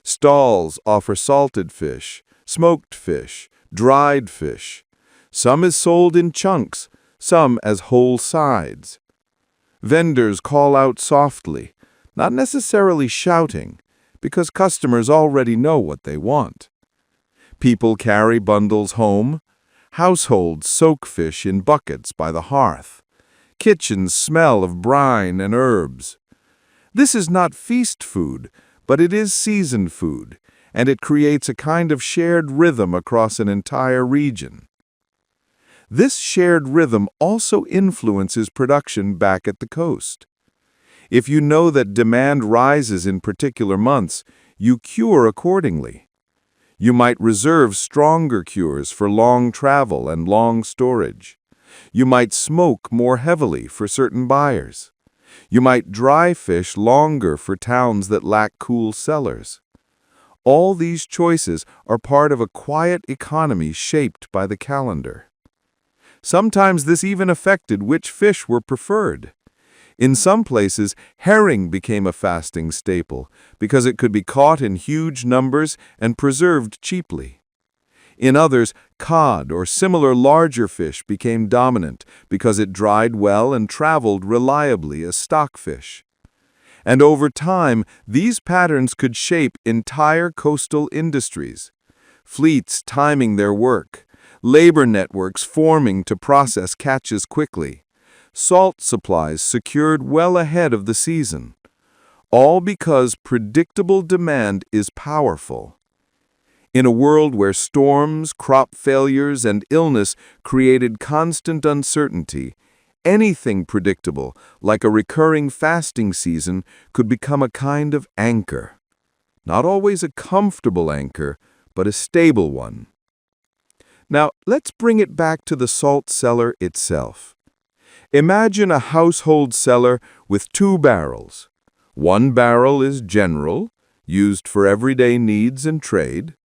Stalls offer salted fish, smoked fish, dried fish. Some is sold in chunks, some as whole sides. Vendors call out softly, not necessarily shouting, because customers already know what they want. People carry bundles home. Households soak fish in buckets by the hearth. Kitchens smell of brine and herbs. This is not feast food, but it is season food, and it creates a kind of shared rhythm across an entire region. This shared rhythm also influences production back at the coast. If you know that demand rises in particular months, you cure accordingly. You might reserve stronger cures for long travel and long storage. You might smoke more heavily for certain buyers. You might dry fish longer for towns that lack cool cellars. All these choices are part of a quiet economy shaped by the calendar. Sometimes this even affected which fish were preferred. In some places, herring became a fasting staple because it could be caught in huge numbers and preserved cheaply. In others, cod or similar larger fish became dominant because it dried well and traveled reliably as stockfish. And over time, these patterns could shape entire coastal industries. Fleets timing their work, labor networks forming to process catches quickly, salt supplies secured well ahead of the season. All because predictable demand is powerful. In a world where storms, crop failures, and illness created constant uncertainty, anything predictable, like a recurring fasting season, could become a kind of anchor. Not always a comfortable anchor, but a stable one. Now, let's bring it back to the salt cellar itself. Imagine a household cellar with 2 barrels. One barrel is general, used for everyday needs and trade.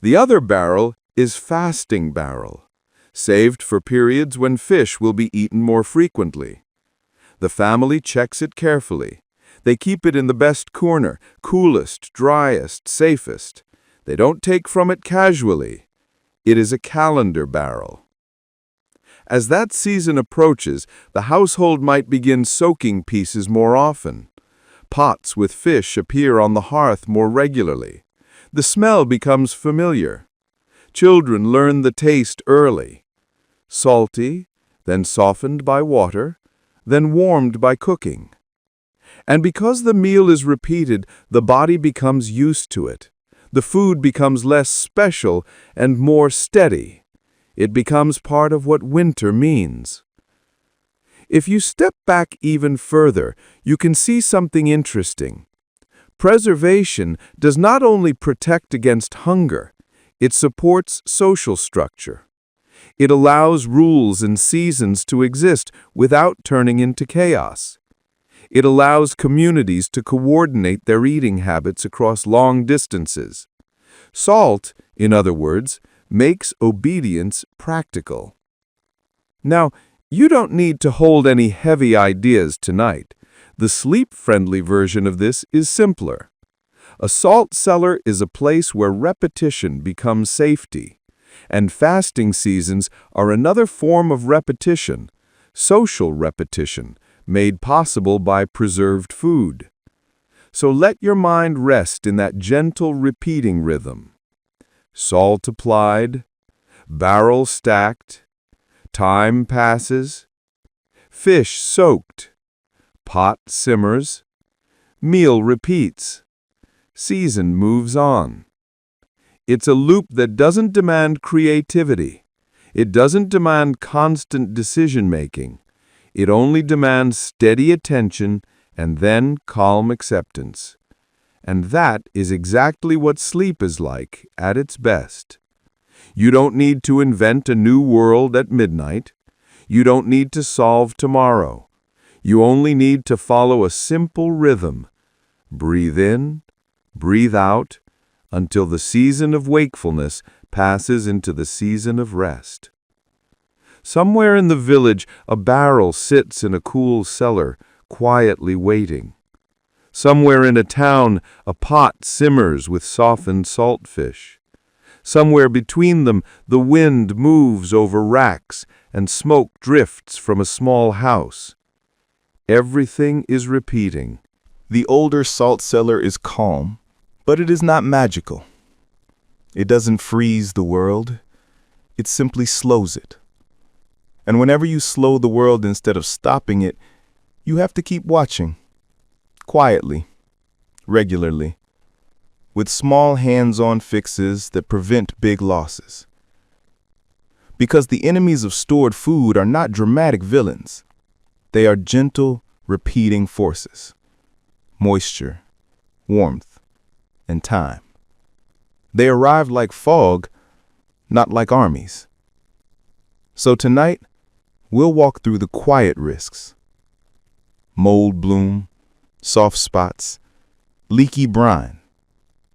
The other barrel is fasting barrel, saved for periods when fish will be eaten more frequently. The family checks it carefully. They keep it in the best corner, coolest, driest, safest. They don't take from it casually. It is a calendar barrel. As that season approaches, the household might begin soaking pieces more often. Pots with fish appear on the hearth more regularly. The smell becomes familiar. Children learn the taste early. Salty, then softened by water, then warmed by cooking. And because the meal is repeated, the body becomes used to it. The food becomes less special and more steady. It becomes part of what winter means. If you step back even further, you can see something interesting. Preservation does not only protect against hunger, it supports social structure. It allows rules and seasons to exist without turning into chaos. It allows communities to coordinate their eating habits across long distances. Salt, in other words, makes obedience practical. Now, you don't need to hold any heavy ideas tonight. The sleep-friendly version of this is simpler. A salt cellar is a place where repetition becomes safety, and fasting seasons are another form of repetition, social repetition, made possible by preserved food. So let your mind rest in that gentle repeating rhythm. Salt applied, barrel stacked, time passes, fish soaked, pot simmers, meal repeats, season moves on. It's a loop that doesn't demand creativity. It doesn't demand constant decision-making. It only demands steady attention and then calm acceptance. And that is exactly what sleep is like at its best. You don't need to invent a new world at midnight. You don't need to solve tomorrow. You only need to follow a simple rhythm. Breathe in, breathe out, until the season of wakefulness passes into the season of rest. Somewhere in the village, a barrel sits in a cool cellar, quietly waiting. Somewhere in a town, a pot simmers with softened saltfish. Somewhere between them, the wind moves over racks and smoke drifts from a small house. Everything is repeating. The older salt cellar is calm, but it is not magical. It doesn't freeze the world. It simply slows it. And whenever you slow the world instead of stopping it, you have to keep watching. Quietly, regularly, with small hands-on fixes that prevent big losses. Because the enemies of stored food are not dramatic villains. They are gentle, repeating forces. Moisture, warmth, and time. They arrive like fog, not like armies. So tonight, we'll walk through the quiet risks. Mold bloom, soft spots, leaky brine,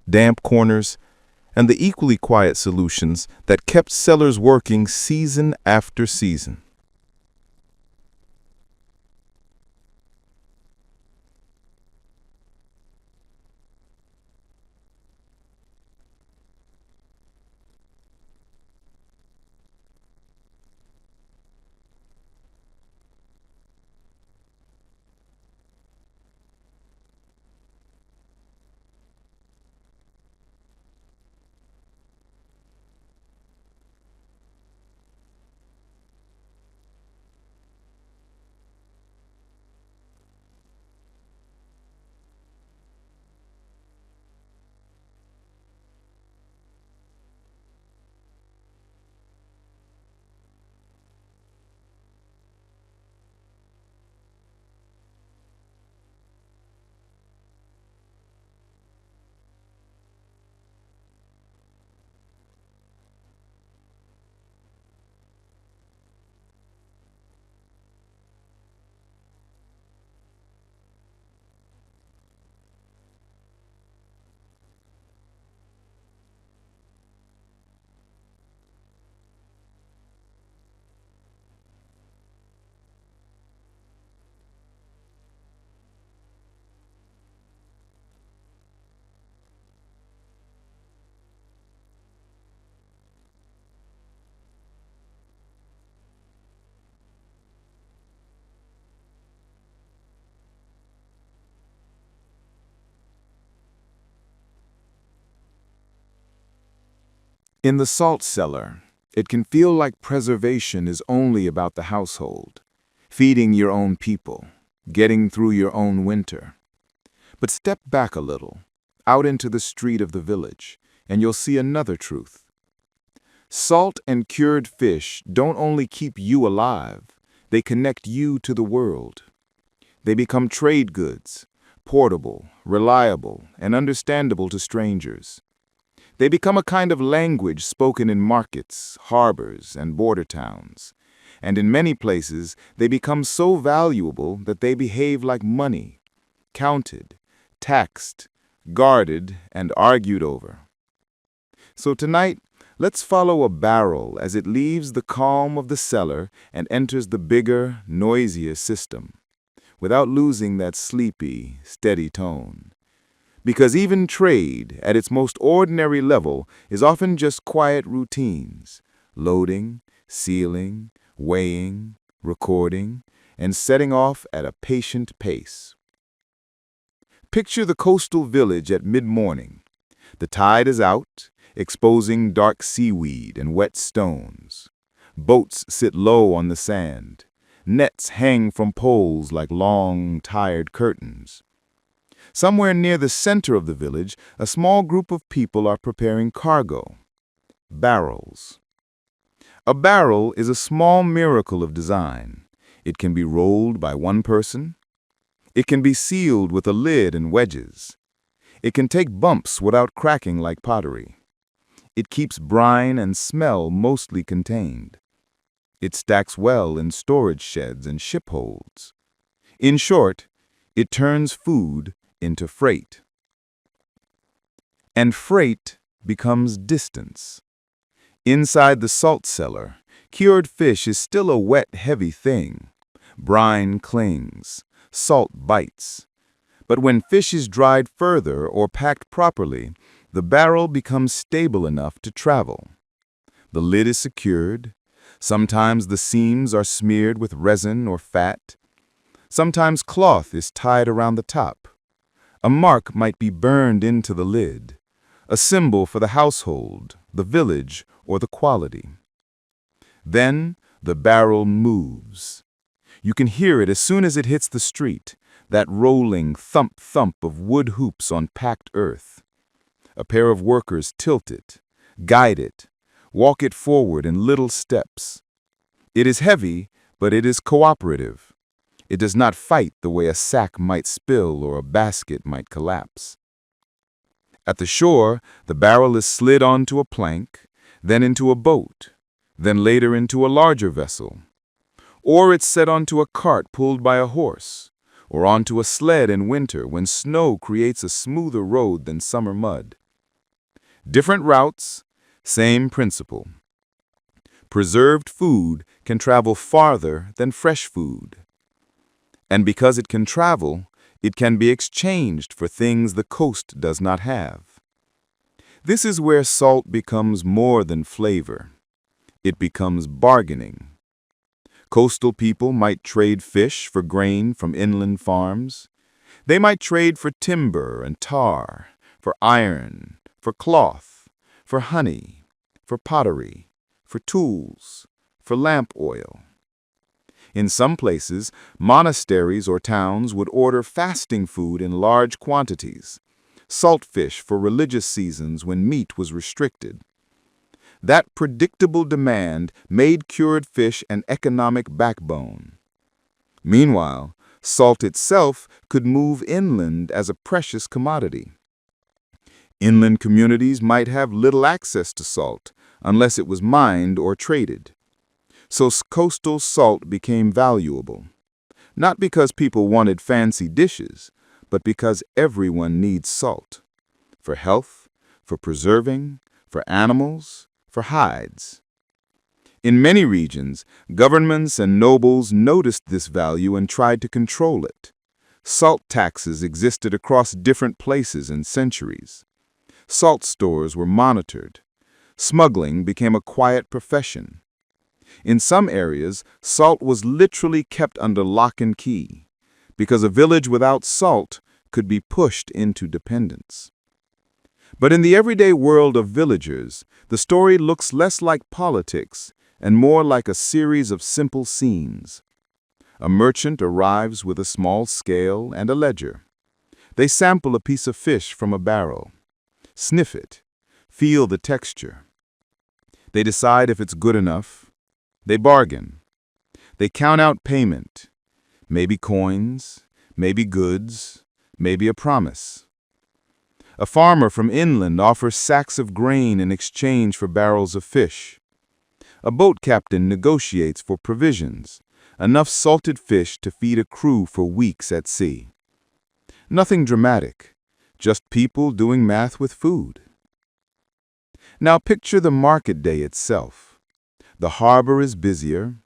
damp corners, and the equally quiet solutions that kept Cellars working season after season. In the salt cellar, it can feel like preservation is only about the household, feeding your own people, getting through your own winter. But step back a little, out into the street of the village, and you'll see another truth. Salt and cured fish don't only keep you alive, they connect you to the world. They become trade goods, portable, reliable, and understandable to strangers. They become a kind of language spoken in markets, harbors, and border towns. And in many places, they become so valuable that they behave like money, counted, taxed, guarded, and argued over. So tonight, let's follow a barrel as it leaves the calm of the cellar and enters the bigger, noisier system, without losing that sleepy, steady tone. Because even trade, at its most ordinary level, is often just quiet routines, loading, sealing, weighing, recording, and setting off at a patient pace. Picture the coastal village at mid-morning. The tide is out, exposing dark seaweed and wet stones. Boats sit low on the sand. Nets hang from poles like long, tired curtains. Somewhere near the center of the village, a small group of people are preparing cargo. Barrels. A barrel is a small miracle of design. It can be rolled by one person. It can be sealed with a lid and wedges. It can take bumps without cracking like pottery. It keeps brine and smell mostly contained. It stacks well in storage sheds and ship holds. In short, it turns food into freight. And freight becomes distance. Inside the salt cellar, cured fish is still a wet, heavy thing. Brine clings, salt bites. But when fish is dried further or packed properly, the barrel becomes stable enough to travel. The lid is secured. Sometimes the seams are smeared with resin or fat. Sometimes cloth is tied around the top. A mark might be burned into the lid, a symbol for the household, the village, or the quality. Then the barrel moves. You can hear it as soon as it hits the street, that rolling thump-thump of wood hoops on packed earth. A pair of workers tilt it, guide it, walk it forward in little steps. It is heavy, but it is cooperative. It does not fight the way a sack might spill or a basket might collapse. At the shore, the barrel is slid onto a plank, then into a boat, then later into a larger vessel. Or it's set onto a cart pulled by a horse, or onto a sled in winter when snow creates a smoother road than summer mud. Different routes, same principle. Preserved food can travel farther than fresh food. And because it can travel, it can be exchanged for things the coast does not have. This is where salt becomes more than flavor. It becomes bargaining. Coastal people might trade fish for grain from inland farms. They might trade for timber and tar, for iron, for cloth, for honey, for pottery, for tools, for lamp oil. In some places, monasteries or towns would order fasting food in large quantities, salt fish for religious seasons when meat was restricted. That predictable demand made cured fish an economic backbone. Meanwhile, salt itself could move inland as a precious commodity. Inland communities might have little access to salt unless it was mined or traded. So coastal salt became valuable, not because people wanted fancy dishes, but because everyone needs salt, for health, for preserving, for animals, for hides. In many regions, governments and nobles noticed this value and tried to control it. Salt taxes existed across different places and centuries. Salt stores were monitored. Smuggling became a quiet profession. In some areas, salt was literally kept under lock and key, because a village without salt could be pushed into dependence. But in the everyday world of villagers, the story looks less like politics and more like a series of simple scenes. A merchant arrives with a small scale and a ledger. They sample a piece of fish from a barrel, sniff it, feel the texture. They decide if it's good enough. They bargain. They count out payment, maybe coins, maybe goods, maybe a promise. A farmer from inland offers sacks of grain in exchange for barrels of fish. A boat captain negotiates for provisions, enough salted fish to feed a crew for weeks at sea. Nothing dramatic, just people doing math with food. Now picture the market day itself. The harbor is busier.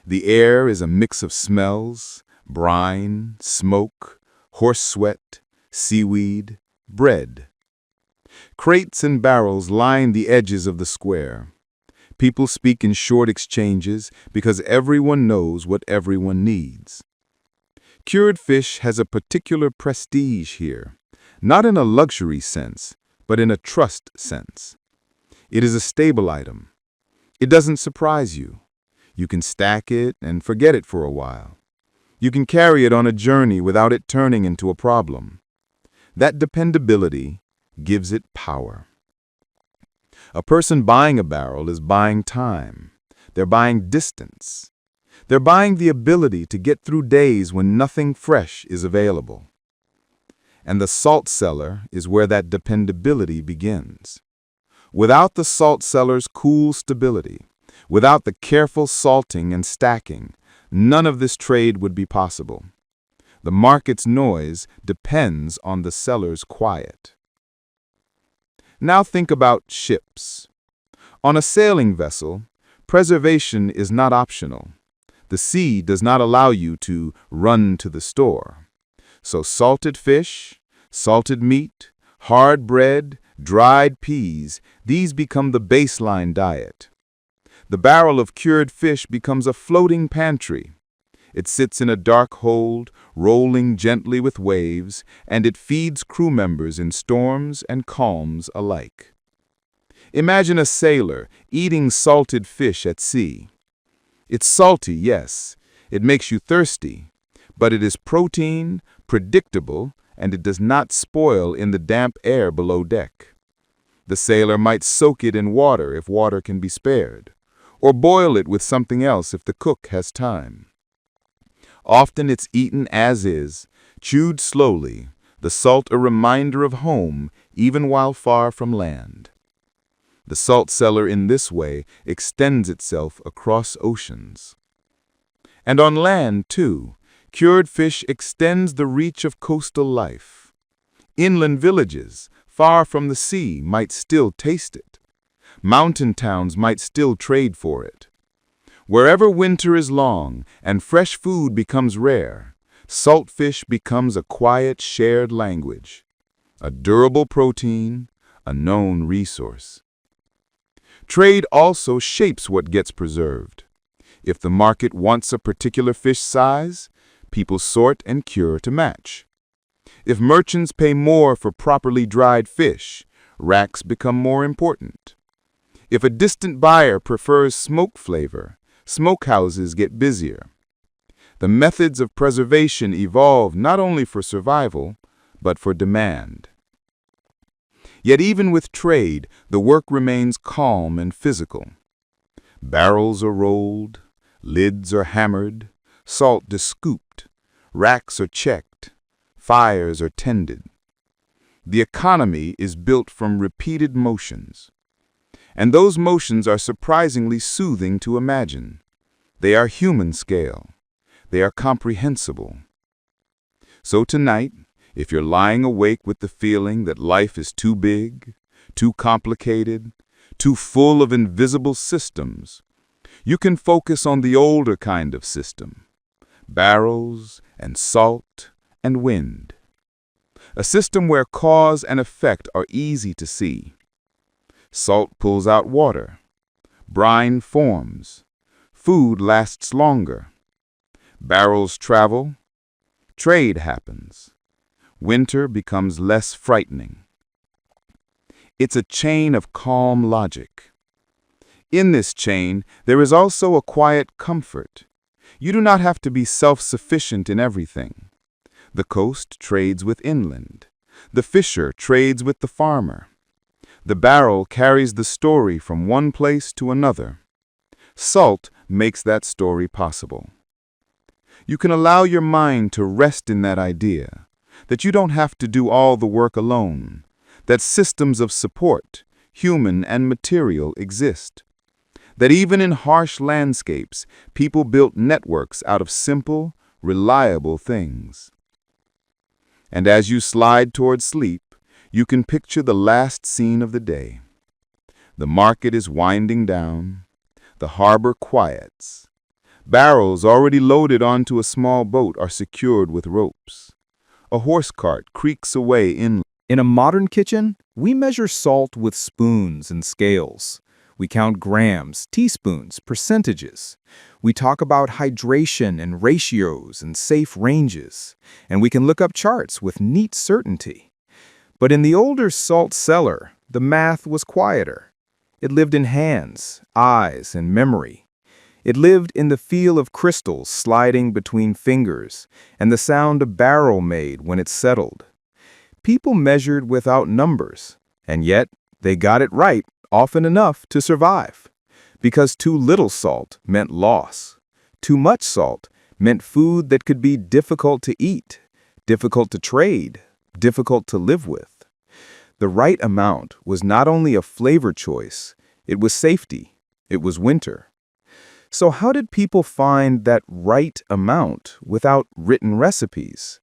The air is a mix of smells, brine, smoke, horse sweat, seaweed, bread. Crates and barrels line the edges of the square. People speak in short exchanges because everyone knows what everyone needs. Cured fish has a particular prestige here, not in a luxury sense, but in a trust sense. It is a stable item. It doesn't surprise you. You can stack it and forget it for a while. You can carry it on a journey without it turning into a problem. That dependability gives it power. A person buying a barrel is buying time. They're buying distance. They're buying the ability to get through days when nothing fresh is available. And the salt cellar is where that dependability begins. Without the salt cellar's cool stability, without the careful salting and stacking, none of this trade would be possible. The market's noise depends on the cellar's quiet. Now think about ships. On a sailing vessel, preservation is not optional. The sea does not allow you to run to the store. So salted fish, salted meat, hard bread, dried peas, these become the baseline diet. The barrel of cured fish becomes a floating pantry. It sits in a dark hold, rolling gently with waves, and it feeds crew members in storms and calms alike. Imagine a sailor eating salted fish at sea. It's salty, yes. It makes you thirsty. But it is protein, predictable, and it does not spoil in the damp air below deck. The sailor might soak it in water if water can be spared, or boil it with something else if the cook has time. Often it's eaten as is, chewed slowly, the salt a reminder of home even while far from land. The salt cellar in this way extends itself across oceans. And on land, too, cured fish extends the reach of coastal life. Inland villages, far from the sea, might still taste it. Mountain towns might still trade for it. Wherever winter is long and fresh food becomes rare, salt fish becomes a quiet shared language, a durable protein, a known resource. Trade also shapes what gets preserved. If the market wants a particular fish size, people sort and cure to match. If merchants pay more for properly dried fish, racks become more important. If a distant buyer prefers smoke flavor, smokehouses get busier. The methods of preservation evolve not only for survival, but for demand. Yet even with trade, the work remains calm and physical. Barrels are rolled, lids are hammered, salt is scooped, racks are checked, fires are tended. The economy is built from repeated motions. And those motions are surprisingly soothing to imagine. They are human scale. They are comprehensible. So tonight, if you're lying awake with the feeling that life is too big, too complicated, too full of invisible systems, you can focus on the older kind of system: barrels and salt and wind. A system where cause and effect are easy to see. Salt pulls out water. Brine forms. Food lasts longer. Barrels travel. Trade happens. Winter becomes less frightening. It's a chain of calm logic. In this chain, there is also a quiet comfort. You do not have to be self-sufficient in everything. The coast trades with inland. The fisher trades with the farmer. The barrel carries the story from one place to another. Salt makes that story possible. You can allow your mind to rest in that idea, that you don't have to do all the work alone, that systems of support, human and material, exist, that even in harsh landscapes, people built networks out of simple, reliable things. And as you slide toward sleep, you can picture the last scene of the day. The market is winding down. The harbor quiets. Barrels already loaded onto a small boat are secured with ropes. A horse cart creaks away inland. In a modern kitchen, we measure salt with spoons and scales. We count grams, teaspoons, percentages. We talk about hydration and ratios and safe ranges. And we can look up charts with neat certainty. But in the older salt cellar, the math was quieter. It lived in hands, eyes, and memory. It lived in the feel of crystals sliding between fingers and the sound a barrel made when it settled. People measured without numbers, and yet they got it right often enough to survive. Because too little salt meant loss. Too much salt meant food that could be difficult to eat, difficult to trade, difficult to live with. The right amount was not only a flavor choice, it was safety, it was winter. So how did people find that right amount without written recipes?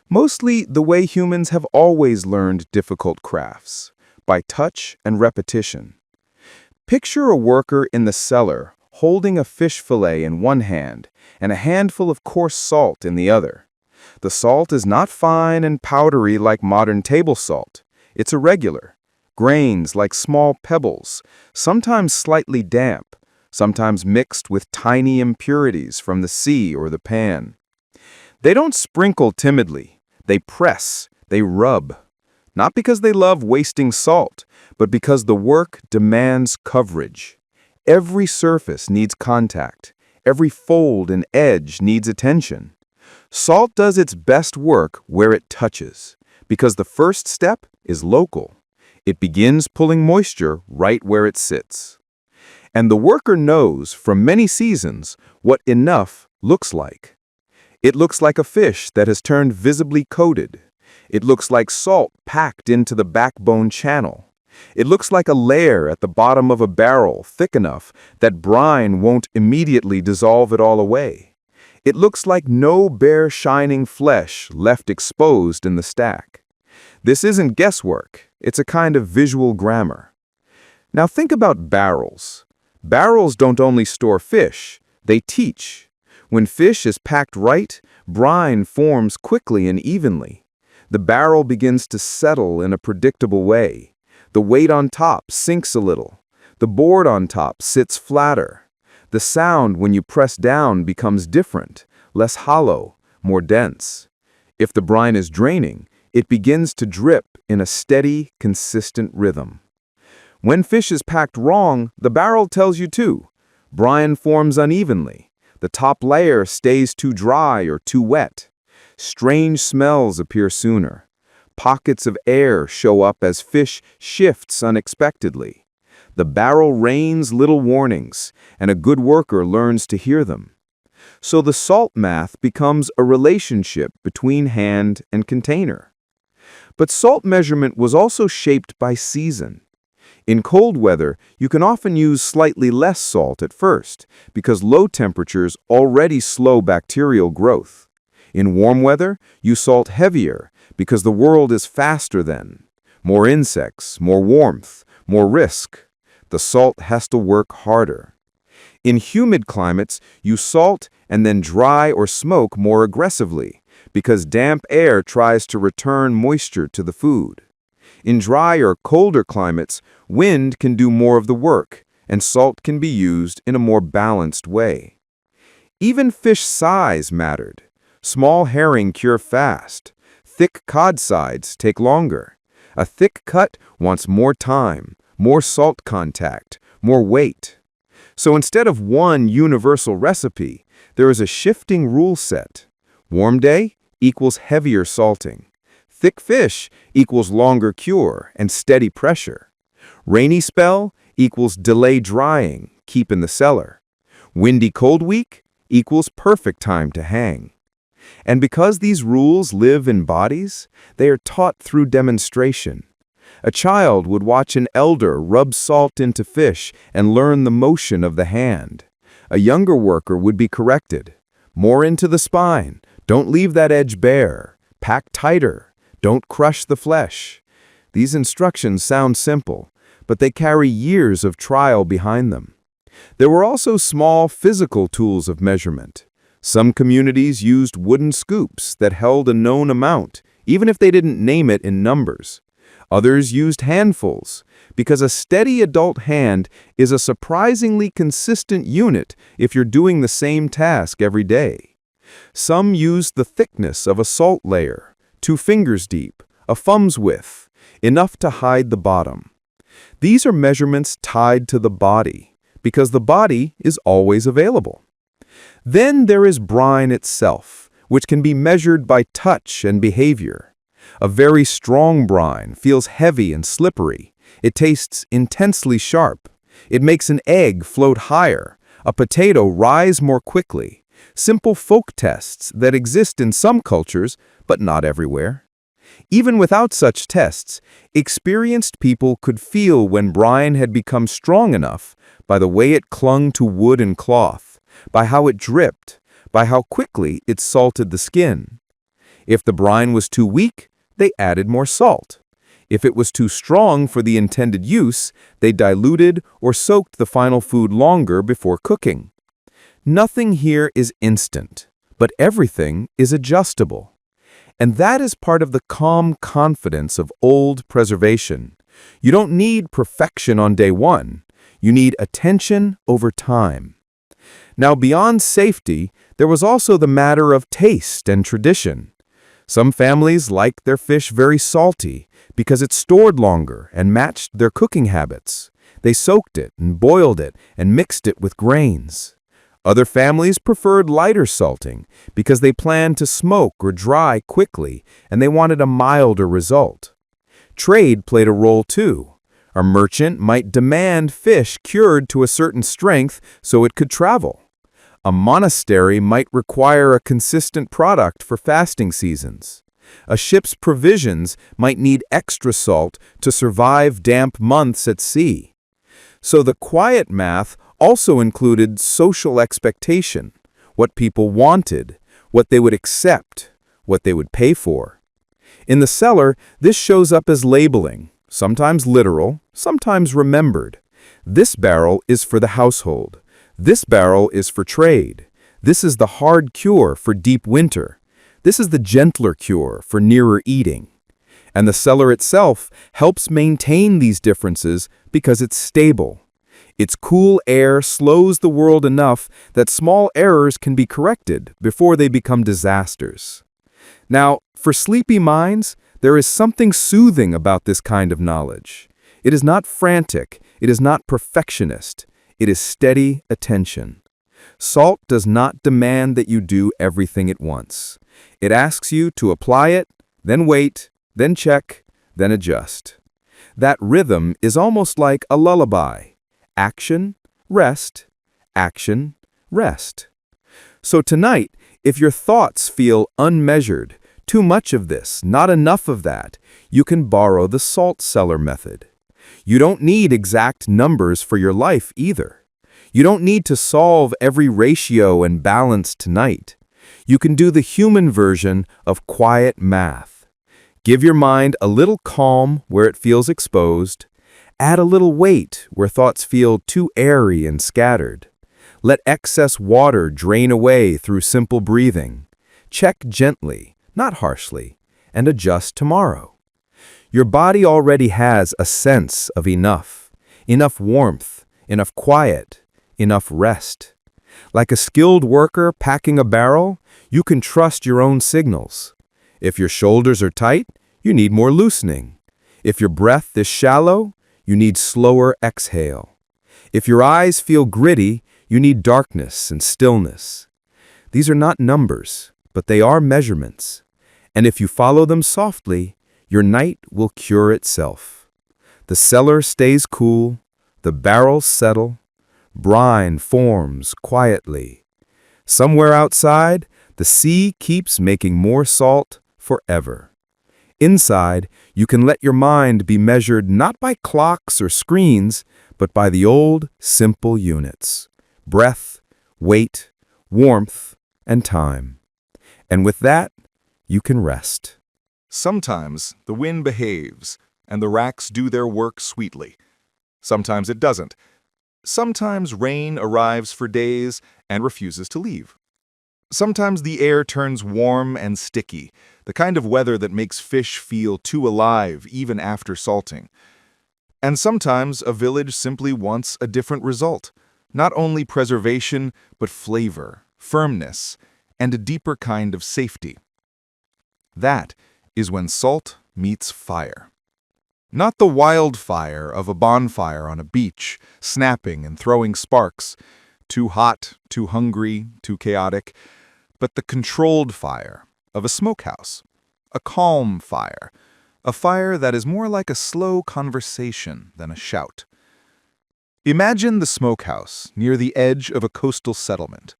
Mostly the way humans have always learned difficult crafts, by touch and repetition. Picture a worker in the cellar holding a fish fillet in one hand and a handful of coarse salt in the other. The salt is not fine and powdery like modern table salt. It's irregular, grains like small pebbles, sometimes slightly damp, sometimes mixed with tiny impurities from the sea or the pan. They don't sprinkle timidly. They press, they rub. Not because they love wasting salt, but because the work demands coverage. Every surface needs contact. Every fold and edge needs attention. Salt does its best work where it touches, because the first step is local. It begins pulling moisture right where it sits. And the worker knows from many seasons what enough looks like. It looks like a fish that has turned visibly coated. It looks like salt packed into the backbone channel. It looks like a layer at the bottom of a barrel thick enough that brine won't immediately dissolve it all away. It looks like no bare shining flesh left exposed in the stack. This isn't guesswork, it's a kind of visual grammar. Now think about barrels. Barrels don't only store fish, they teach. When fish is packed right, brine forms quickly and evenly. The barrel begins to settle in a predictable way. The weight on top sinks a little. The board on top sits flatter. The sound when you press down becomes different, less hollow, more dense. If the brine is draining, it begins to drip in a steady, consistent rhythm. When fish is packed wrong, the barrel tells you too. Brine forms unevenly. The top layer stays too dry or too wet. Strange smells appear sooner. Pockets of air show up as fish shifts unexpectedly. The barrel rains little warnings, and a good worker learns to hear them. So the salt math becomes a relationship between hand and container. But salt measurement was also shaped by season. In cold weather, you can often use slightly less salt at first, because low temperatures already slow bacterial growth. In warm weather, you salt heavier, because the world is faster then. More insects, more warmth, more risk. The salt has to work harder. In humid climates, you salt and then dry or smoke more aggressively, because damp air tries to return moisture to the food. In dry or colder climates, wind can do more of the work, and salt can be used in a more balanced way. Even fish size mattered. Small herring cure fast. Thick cod sides take longer. A thick cut wants more time, more salt contact, more weight. So instead of one universal recipe, there is a shifting rule set. Warm day equals heavier salting. Thick fish equals longer cure and steady pressure. Rainy spell equals delay drying, keep in the cellar. Windy cold week equals perfect time to hang. And because these rules live in bodies, they are taught through demonstration. A child would watch an elder rub salt into fish and learn the motion of the hand. A younger worker would be corrected. More into the spine. Don't leave that edge bare. Pack tighter. Don't crush the flesh. These instructions sound simple, but they carry years of trial behind them. There were also small physical tools of measurement. Some communities used wooden scoops that held a known amount, even if they didn't name it in numbers. Others used handfuls, because a steady adult hand is a surprisingly consistent unit if you're doing the same task every day. Some used the thickness of a salt layer, 2 fingers deep, a thumb's width, enough to hide the bottom. These are measurements tied to the body, because the body is always available. Then there is brine itself, which can be measured by touch and behavior. A very strong brine feels heavy and slippery. It tastes intensely sharp. It makes an egg float higher, a potato rise more quickly. Simple folk tests that exist in some cultures, but not everywhere. Even without such tests, experienced people could feel when brine had become strong enough by the way it clung to wood and cloth, by how it dripped, by how quickly it salted the skin. If the brine was too weak, they added more salt. If it was too strong for the intended use, they diluted or soaked the final food longer before cooking. Nothing here is instant, but everything is adjustable. And that is part of the calm confidence of old preservation. You don't need perfection on day one. You need attention over time. Now, beyond safety, there was also the matter of taste and tradition. Some families liked their fish very salty because it stored longer and matched their cooking habits. They soaked it and boiled it and mixed it with grains. Other families preferred lighter salting because they planned to smoke or dry quickly and they wanted a milder result. Trade played a role too. A merchant might demand fish cured to a certain strength so it could travel. A monastery might require a consistent product for fasting seasons. A ship's provisions might need extra salt to survive damp months at sea. So the quiet math also included social expectation, what people wanted, what they would accept, what they would pay for. In the cellar, this shows up as labeling, sometimes literal, sometimes remembered. This barrel is for the household. This barrel is for trade. This is the hard cure for deep winter. This is the gentler cure for nearer eating. And the cellar itself helps maintain these differences because it's stable. Its cool air slows the world enough that small errors can be corrected before they become disasters. Now, for sleepy minds, there is something soothing about this kind of knowledge. It is not frantic, it is not perfectionist, it is steady attention. Salt does not demand that you do everything at once. It asks you to apply it, then wait, then check, then adjust. That rhythm is almost like a lullaby. Action, rest, action, rest. So tonight, if your thoughts feel unmeasured, too much of this, not enough of that, you can borrow the salt cellar method. You don't need exact numbers for your life either. You don't need to solve every ratio and balance tonight. You can do the human version of quiet math. Give your mind a little calm where it feels exposed. Add a little weight where thoughts feel too airy and scattered. Let excess water drain away through simple breathing. Check gently, not harshly, and adjust tomorrow. Your body already has a sense of enough warmth, enough quiet, enough rest. Like a skilled worker packing a barrel, you can trust your own signals. If your shoulders are tight, you need more loosening. If your breath is shallow, you need slower exhale. If your eyes feel gritty, you need darkness and stillness. These are not numbers, but they are measurements. And if you follow them softly, your night will cure itself. The cellar stays cool, the barrels settle, brine forms quietly. Somewhere outside, the sea keeps making more salt forever. Inside, you can let your mind be measured not by clocks or screens, but by the old, simple units: breath, weight, warmth, and time. And with that, you can rest. Sometimes the wind behaves, and the racks do their work sweetly. Sometimes it doesn't. Sometimes rain arrives for days and refuses to leave. Sometimes the air turns warm and sticky, the kind of weather that makes fish feel too alive even after salting. And sometimes a village simply wants a different result, not only preservation, but flavor, firmness, and a deeper kind of safety. That is when salt meets fire. Not the wildfire of a bonfire on a beach, snapping and throwing sparks, too hot, too hungry, too chaotic, but the controlled fire of a smokehouse, a calm fire, a fire that is more like a slow conversation than a shout. Imagine the smokehouse near the edge of a coastal settlement.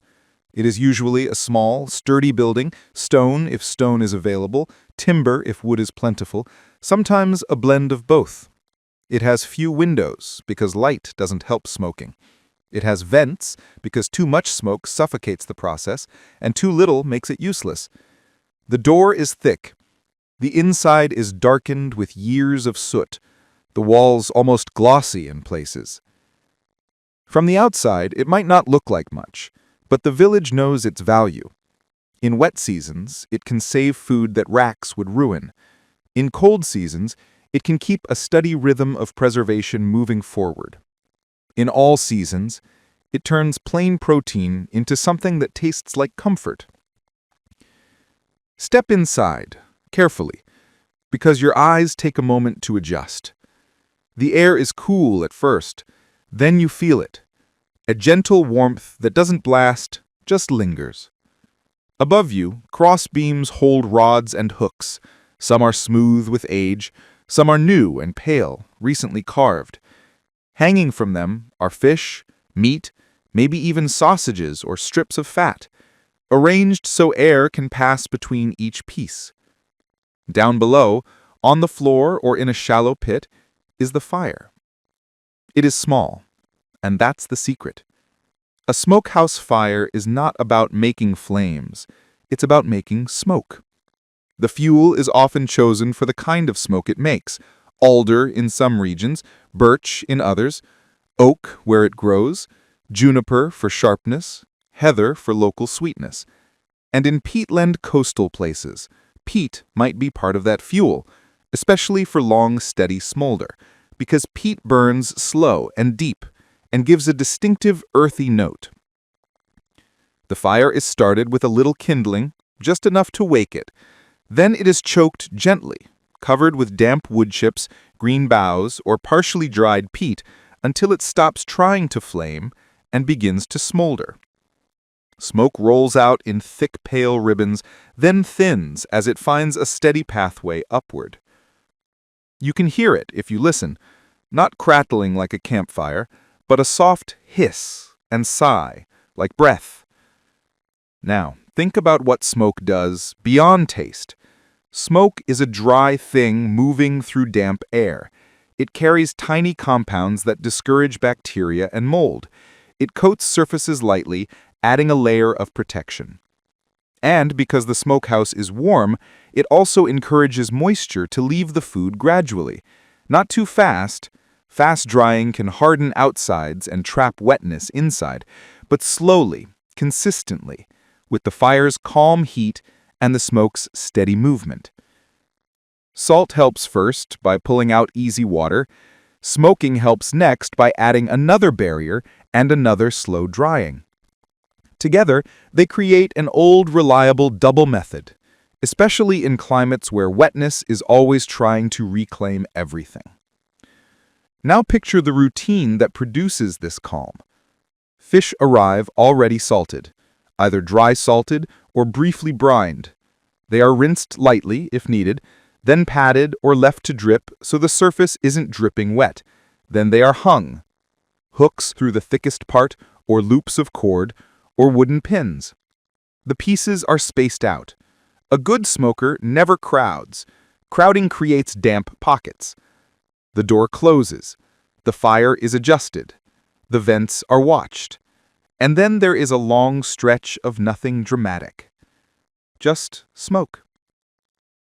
It is usually a small, sturdy building, stone if stone is available, timber if wood is plentiful, sometimes a blend of both. It has few windows because light doesn't help smoking. It has vents because too much smoke suffocates the process, and too little makes it useless. The door is thick. The inside is darkened with years of soot, the walls almost glossy in places. From the outside, it might not look like much, but the village knows its value. In wet seasons, it can save food that racks would ruin. In cold seasons, it can keep a steady rhythm of preservation moving forward. In all seasons, it turns plain protein into something that tastes like comfort. Step inside, carefully, because your eyes take a moment to adjust. The air is cool at first, then you feel it. A gentle warmth that doesn't blast, just lingers. Above you, cross beams hold rods and hooks. Some are smooth with age, some are new and pale, recently carved. Hanging from them are fish, meat, maybe even sausages or strips of fat, arranged so air can pass between each piece. Down below, on the floor or in a shallow pit, is the fire. It is small, and that's the secret. A smokehouse fire is not about making flames, it's about making smoke. The fuel is often chosen for the kind of smoke it makes: alder in some regions, birch in others, oak where it grows, juniper for sharpness, heather for local sweetness. And in peatland coastal places, peat might be part of that fuel, especially for long, steady smolder, because peat burns slow and deep and gives a distinctive earthy note. The fire is started with a little kindling, just enough to wake it. Then it is choked gently, covered with damp wood chips, green boughs, or partially dried peat until it stops trying to flame and begins to smolder. Smoke rolls out in thick pale ribbons, then thins as it finds a steady pathway upward. You can hear it if you listen, not crackling like a campfire, but a soft hiss and sigh, like breath. Now, think about what smoke does beyond taste. Smoke is a dry thing moving through damp air. It carries tiny compounds that discourage bacteria and mold. It coats surfaces lightly, adding a layer of protection. And because the smokehouse is warm, it also encourages moisture to leave the food gradually. Not too fast. Fast drying can harden outsides and trap wetness inside, but slowly, consistently, with the fire's calm heat and the smoke's steady movement. Salt helps first by pulling out easy water. Smoking helps next by adding another barrier and another slow drying. Together, they create an old, reliable double method, especially in climates where wetness is always trying to reclaim everything. Now picture the routine that produces this calm. Fish arrive already salted, either dry salted or briefly brined. They are rinsed lightly if needed, then patted or left to drip so the surface isn't dripping wet. Then they are hung. Hooks through the thickest part, or loops of cord, or wooden pins. The pieces are spaced out. A good smoker never crowds. Crowding creates damp pockets. The door closes. The fire is adjusted. The vents are watched. And then there is a long stretch of nothing dramatic. Just smoke.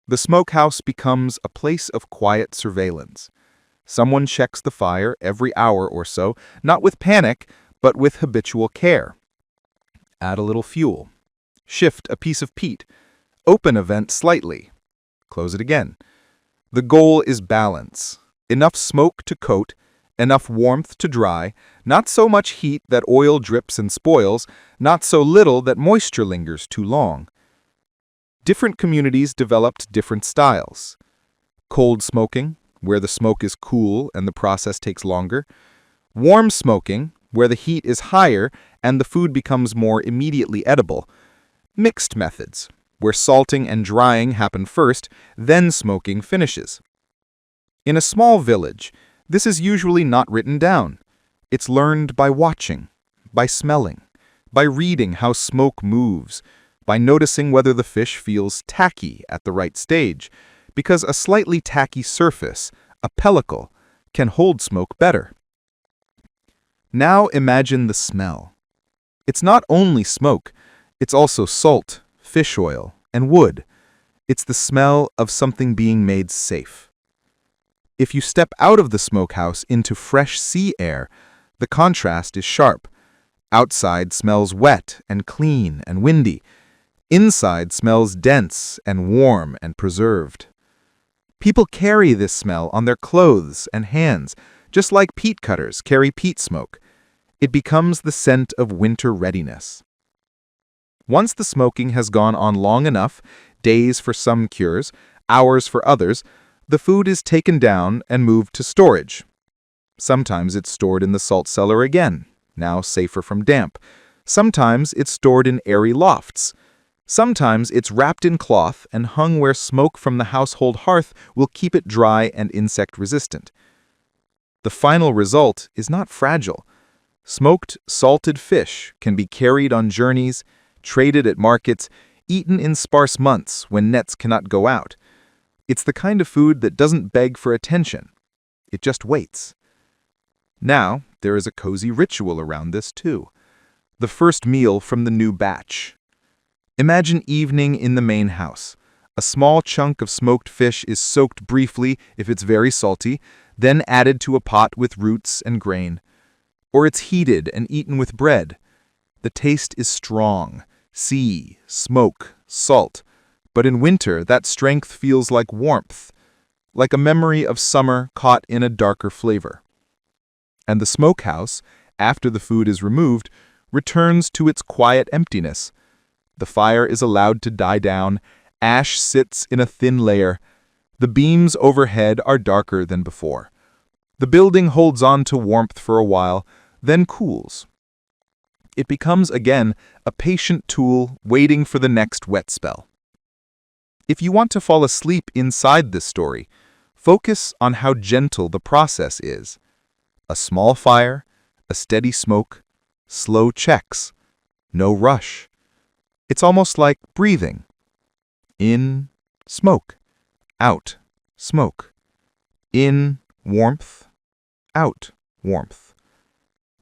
The smokehouse becomes a place of quiet surveillance. Someone checks the fire every hour or so, not with panic, but with habitual care. Add a little fuel. Shift a piece of peat. Open a vent slightly. Close it again. The goal is balance. Enough smoke to coat, enough warmth to dry, not so much heat that oil drips and spoils, not so little that moisture lingers too long. Different communities developed different styles. Cold smoking, where the smoke is cool and the process takes longer. Warm smoking, where the heat is higher and the food becomes more immediately edible. Mixed methods, where salting and drying happen first, then smoking finishes. In a small village, this is usually not written down. It's learned by watching, by smelling, by reading how smoke moves, by noticing whether the fish feels tacky at the right stage, because a slightly tacky surface, a pellicle, can hold smoke better. Now imagine the smell. It's not only smoke, it's also salt, fish oil, and wood. It's the smell of something being made safe. If you step out of the smokehouse into fresh sea air, the contrast is sharp. Outside smells wet and clean and windy. Inside smells dense and warm and preserved. People carry this smell on their clothes and hands, just like peat cutters carry peat smoke. It becomes the scent of winter readiness. Once the smoking has gone on long enough, days for some cures, hours for others, the food is taken down and moved to storage. Sometimes it's stored in the salt cellar again, now safer from damp. Sometimes it's stored in airy lofts. Sometimes it's wrapped in cloth and hung where smoke from the household hearth will keep it dry and insect-resistant. The final result is not fragile. Smoked, salted fish can be carried on journeys, traded at markets, eaten in sparse months when nets cannot go out. It's the kind of food that doesn't beg for attention. It just waits. Now, there is a cozy ritual around this too. The first meal from the new batch. Imagine evening in the main house, A small chunk of smoked fish is soaked briefly if it's very salty, then added to a pot with roots and grain. Or it's heated and eaten with bread. The taste is strong, sea, smoke, salt. But in winter, that strength feels like warmth, like a memory of summer caught in a darker flavor. And the smokehouse, after the food is removed, returns to its quiet emptiness. The fire is allowed to die down, ash sits in a thin layer. The beams overhead are darker than before. The building holds on to warmth for a while, then cools. It becomes again a patient tool waiting for the next wet spell. If you want to fall asleep inside this story, focus on how gentle the process is. A small fire, a steady smoke, slow checks, no rush. It's almost like breathing. In, smoke. Out, smoke. In, warmth. Out, warmth.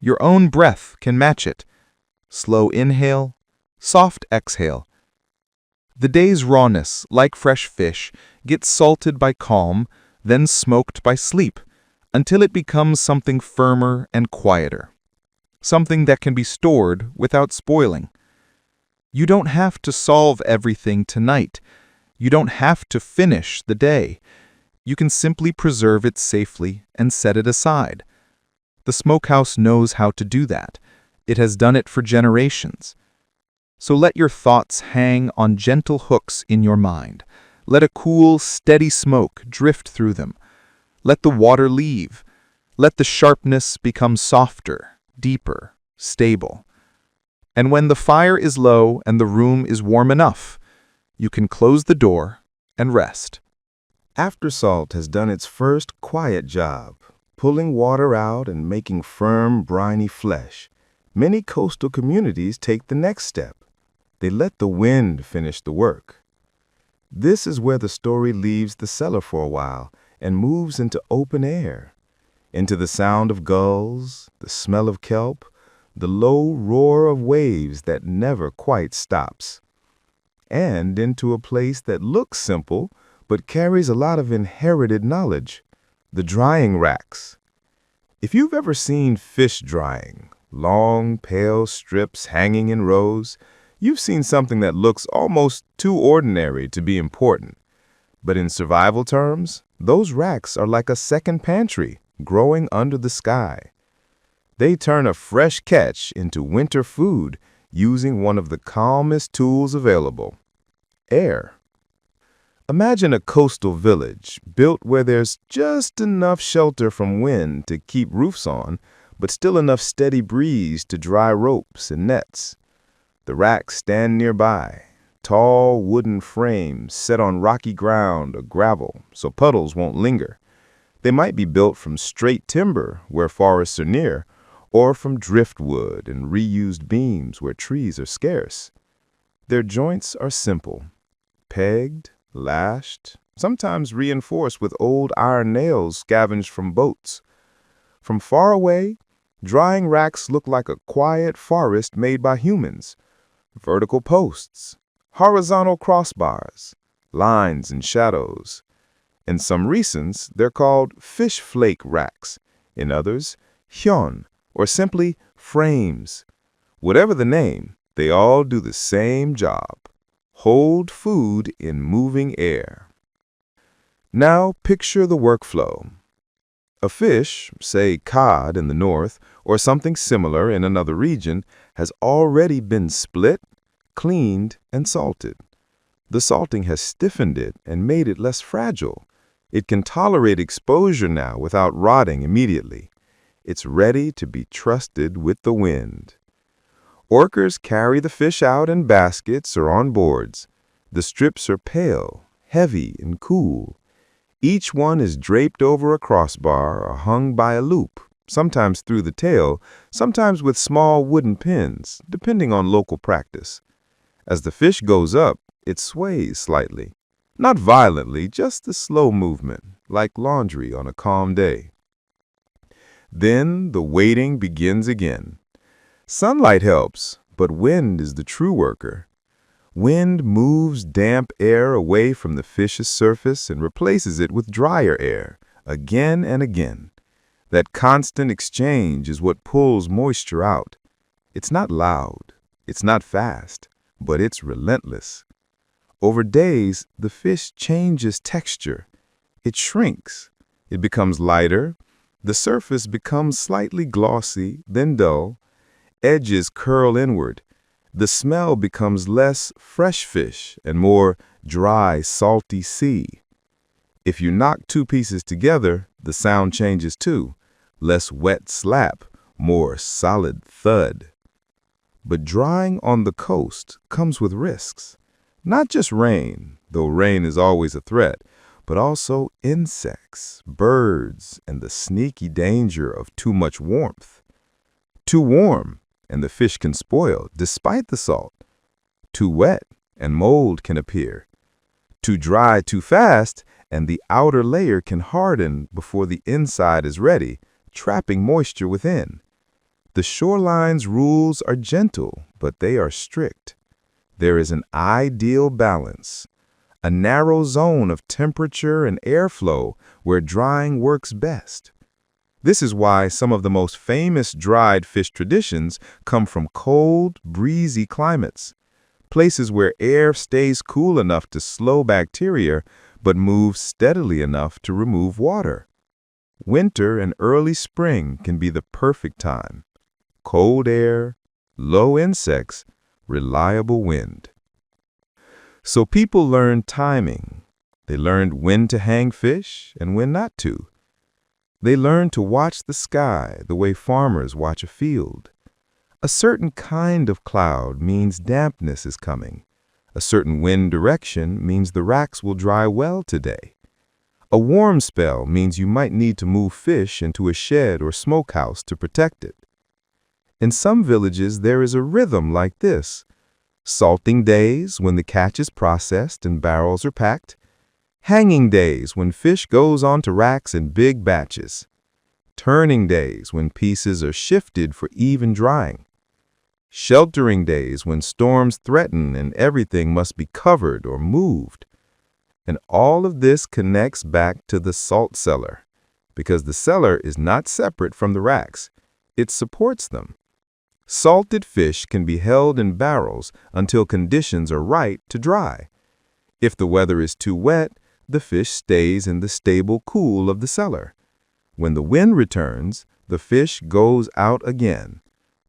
Your own breath can match it. Slow inhale, soft exhale. The day's rawness, like fresh fish, gets salted by calm, then smoked by sleep, until it becomes something firmer and quieter. Something that can be stored without spoiling. You don't have to solve everything tonight. You don't have to finish the day. You can simply preserve it safely and set it aside. The smokehouse knows how to do that. It has done it for generations. So let your thoughts hang on gentle hooks in your mind. Let a cool, steady smoke drift through them. Let the water leave. Let the sharpness become softer, deeper, stable. And when the fire is low and the room is warm enough, you can close the door and rest. After salt has done its first quiet job, pulling water out and making firm, briny flesh, many coastal communities take the next step. They let the wind finish the work. This is where the story leaves the cellar for a while and moves into open air, into the sound of gulls, the smell of kelp, the low roar of waves that never quite stops, and into a place that looks simple but carries a lot of inherited knowledge, the drying racks. If you've ever seen fish drying, long, pale strips hanging in rows, you've seen something that looks almost too ordinary to be important. But in survival terms, those racks are like a second pantry growing under the sky. They turn a fresh catch into winter food using one of the calmest tools available, air. Imagine a coastal village built where there's just enough shelter from wind to keep roofs on, but still enough steady breeze to dry ropes and nets. The racks stand nearby, tall wooden frames set on rocky ground or gravel so puddles won't linger. They might be built from straight timber where forests are near, or from driftwood and reused beams where trees are scarce. Their joints are simple, pegged, lashed, sometimes reinforced with old iron nails scavenged from boats. From far away, drying racks look like a quiet forest made by humans. Vertical posts, horizontal crossbars, lines and shadows. In some regions, they're called fish flake racks. In others, hyun, or simply frames. Whatever the name, they all do the same job. Hold food in moving air. Now picture the workflow. A fish, say cod in the north, or something similar in another region, has already been split, cleaned, and salted. The salting has stiffened it and made it less fragile. It can tolerate exposure now without rotting immediately. It's ready to be trusted with the wind. Workers carry the fish out in baskets or on boards. The strips are pale, heavy, and cool. Each one is draped over a crossbar or hung by a loop, sometimes through the tail, sometimes with small wooden pins, depending on local practice. As the fish goes up, it sways slightly. Not violently, just a slow movement, like laundry on a calm day. Then the waiting begins again. Sunlight helps, but wind is the true worker. Wind moves damp air away from the fish's surface and replaces it with drier air, again and again. That constant exchange is what pulls moisture out. It's not loud, it's not fast, but it's relentless. Over days, the fish changes texture. It shrinks. It becomes lighter. The surface becomes slightly glossy, then dull. Edges curl inward. The smell becomes less fresh fish and more dry, salty sea. If you knock two pieces together, the sound changes too. Less wet slap, more solid thud. But drying on the coast comes with risks. Not just rain, though rain is always a threat, but also insects, birds, and the sneaky danger of too much warmth. Too warm, and the fish can spoil despite the salt. Too wet, and mold can appear. Too dry too fast, and the outer layer can harden before the inside is ready, trapping moisture within. The shoreline's rules are gentle, but they are strict. There is an ideal balance, a narrow zone of temperature and airflow where drying works best. This is why some of the most famous dried fish traditions come from cold, breezy climates, places where air stays cool enough to slow bacteria but moves steadily enough to remove water. Winter and early spring can be the perfect time. Cold air, low insects, reliable wind. So people learned timing. They learned when to hang fish and when not to. They learned to watch the sky the way farmers watch a field. A certain kind of cloud means dampness is coming. A certain wind direction means the racks will dry well today. A warm spell means you might need to move fish into a shed or smokehouse to protect it. In some villages, there is a rhythm like this. Salting days when the catch is processed and barrels are packed. Hanging days when fish goes onto racks in big batches. Turning days when pieces are shifted for even drying. Sheltering days when storms threaten and everything must be covered or moved. And all of this connects back to the salt cellar, because the cellar is not separate from the racks. It supports them. Salted fish can be held in barrels until conditions are right to dry. If the weather is too wet, the fish stays in the stable cool of the cellar. When the wind returns, the fish goes out again.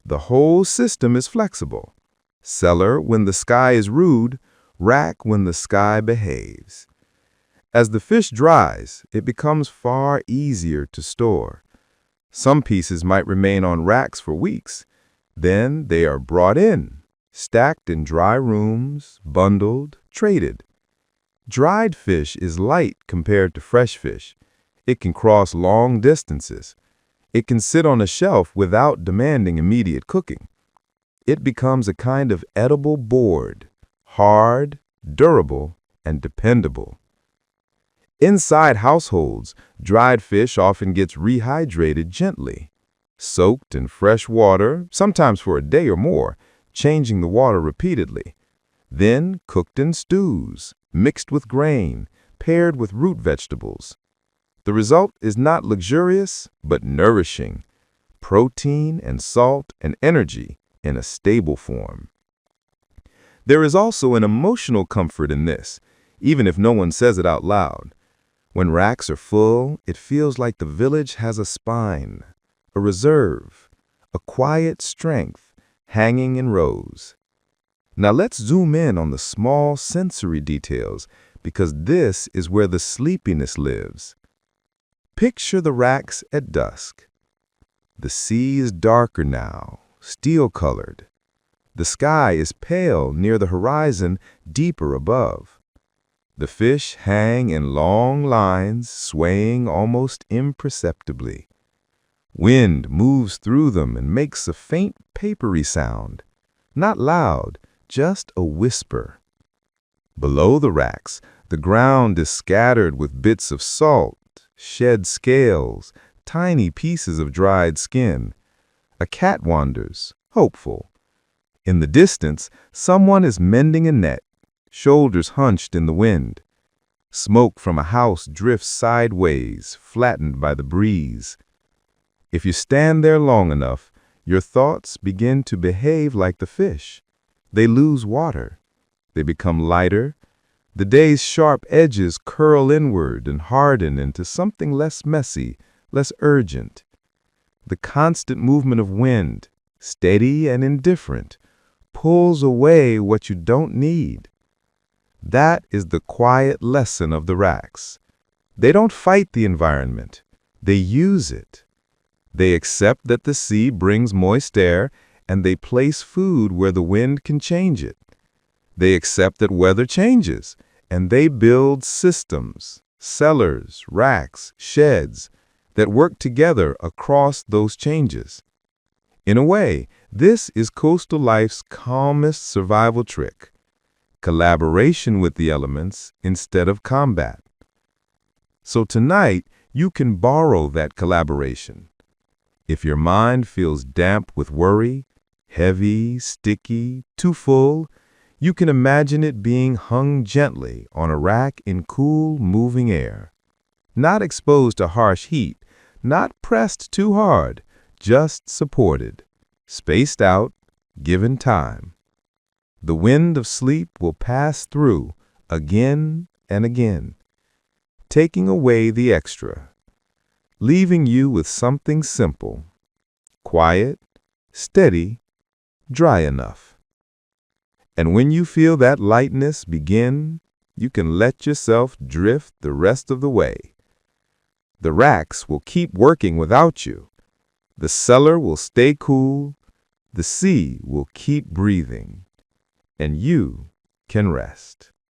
The whole system is flexible. Cellar when the sky is rude, rack when the sky behaves. As the fish dries, it becomes far easier to store. Some pieces might remain on racks for weeks. Then they are brought in, stacked in dry rooms, bundled, traded. Dried fish is light compared to fresh fish. It can cross long distances. It can sit on a shelf without demanding immediate cooking. It becomes a kind of edible board, hard, durable, and dependable. Inside households, dried fish often gets rehydrated gently, soaked in fresh water, sometimes for a day or more, changing the water repeatedly. Then cooked in stews, mixed with grain, paired with root vegetables. The result is not luxurious, but nourishing. Protein and salt and energy in a stable form. There is also an emotional comfort in this, even if no one says it out loud. When racks are full, it feels like the village has a spine, a reserve, a quiet strength hanging in rows. Now let's zoom in on the small sensory details, because this is where the sleepiness lives. Picture the racks at dusk. The sea is darker now, steel-colored. The sky is pale near the horizon, deeper above. The fish hang in long lines, swaying almost imperceptibly. Wind moves through them and makes a faint papery sound. Not loud, just a whisper. Below the racks, the ground is scattered with bits of salt, shed scales, tiny pieces of dried skin. A cat wanders, hopeful. In the distance, someone is mending a net, shoulders hunched in the wind. Smoke from a house drifts sideways, flattened by the breeze. If you stand there long enough, your thoughts begin to behave like the fish. They lose water. They become lighter. The day's sharp edges curl inward and harden into something less messy, less urgent. The constant movement of wind, steady and indifferent, pulls away what you don't need. That is the quiet lesson of the racks. They don't fight the environment. They use it. They accept that the sea brings moist air, and they place food where the wind can change it. They accept that weather changes, and they build systems, cellars, racks, sheds, that work together across those changes. In a way, this is coastal life's calmest survival trick: collaboration with the elements instead of combat. So tonight, you can borrow that collaboration. If your mind feels damp with worry, heavy, sticky, too full, you can imagine it being hung gently on a rack in cool, moving air. Not exposed to harsh heat, not pressed too hard, just supported, spaced out, given time. The wind of sleep will pass through again and again, taking away the extra, leaving you with something simple, quiet, steady, dry enough. And when you feel that lightness begin, you can let yourself drift the rest of the way. The racks will keep working without you. The cellar will stay cool. The sea will keep breathing. And you can rest.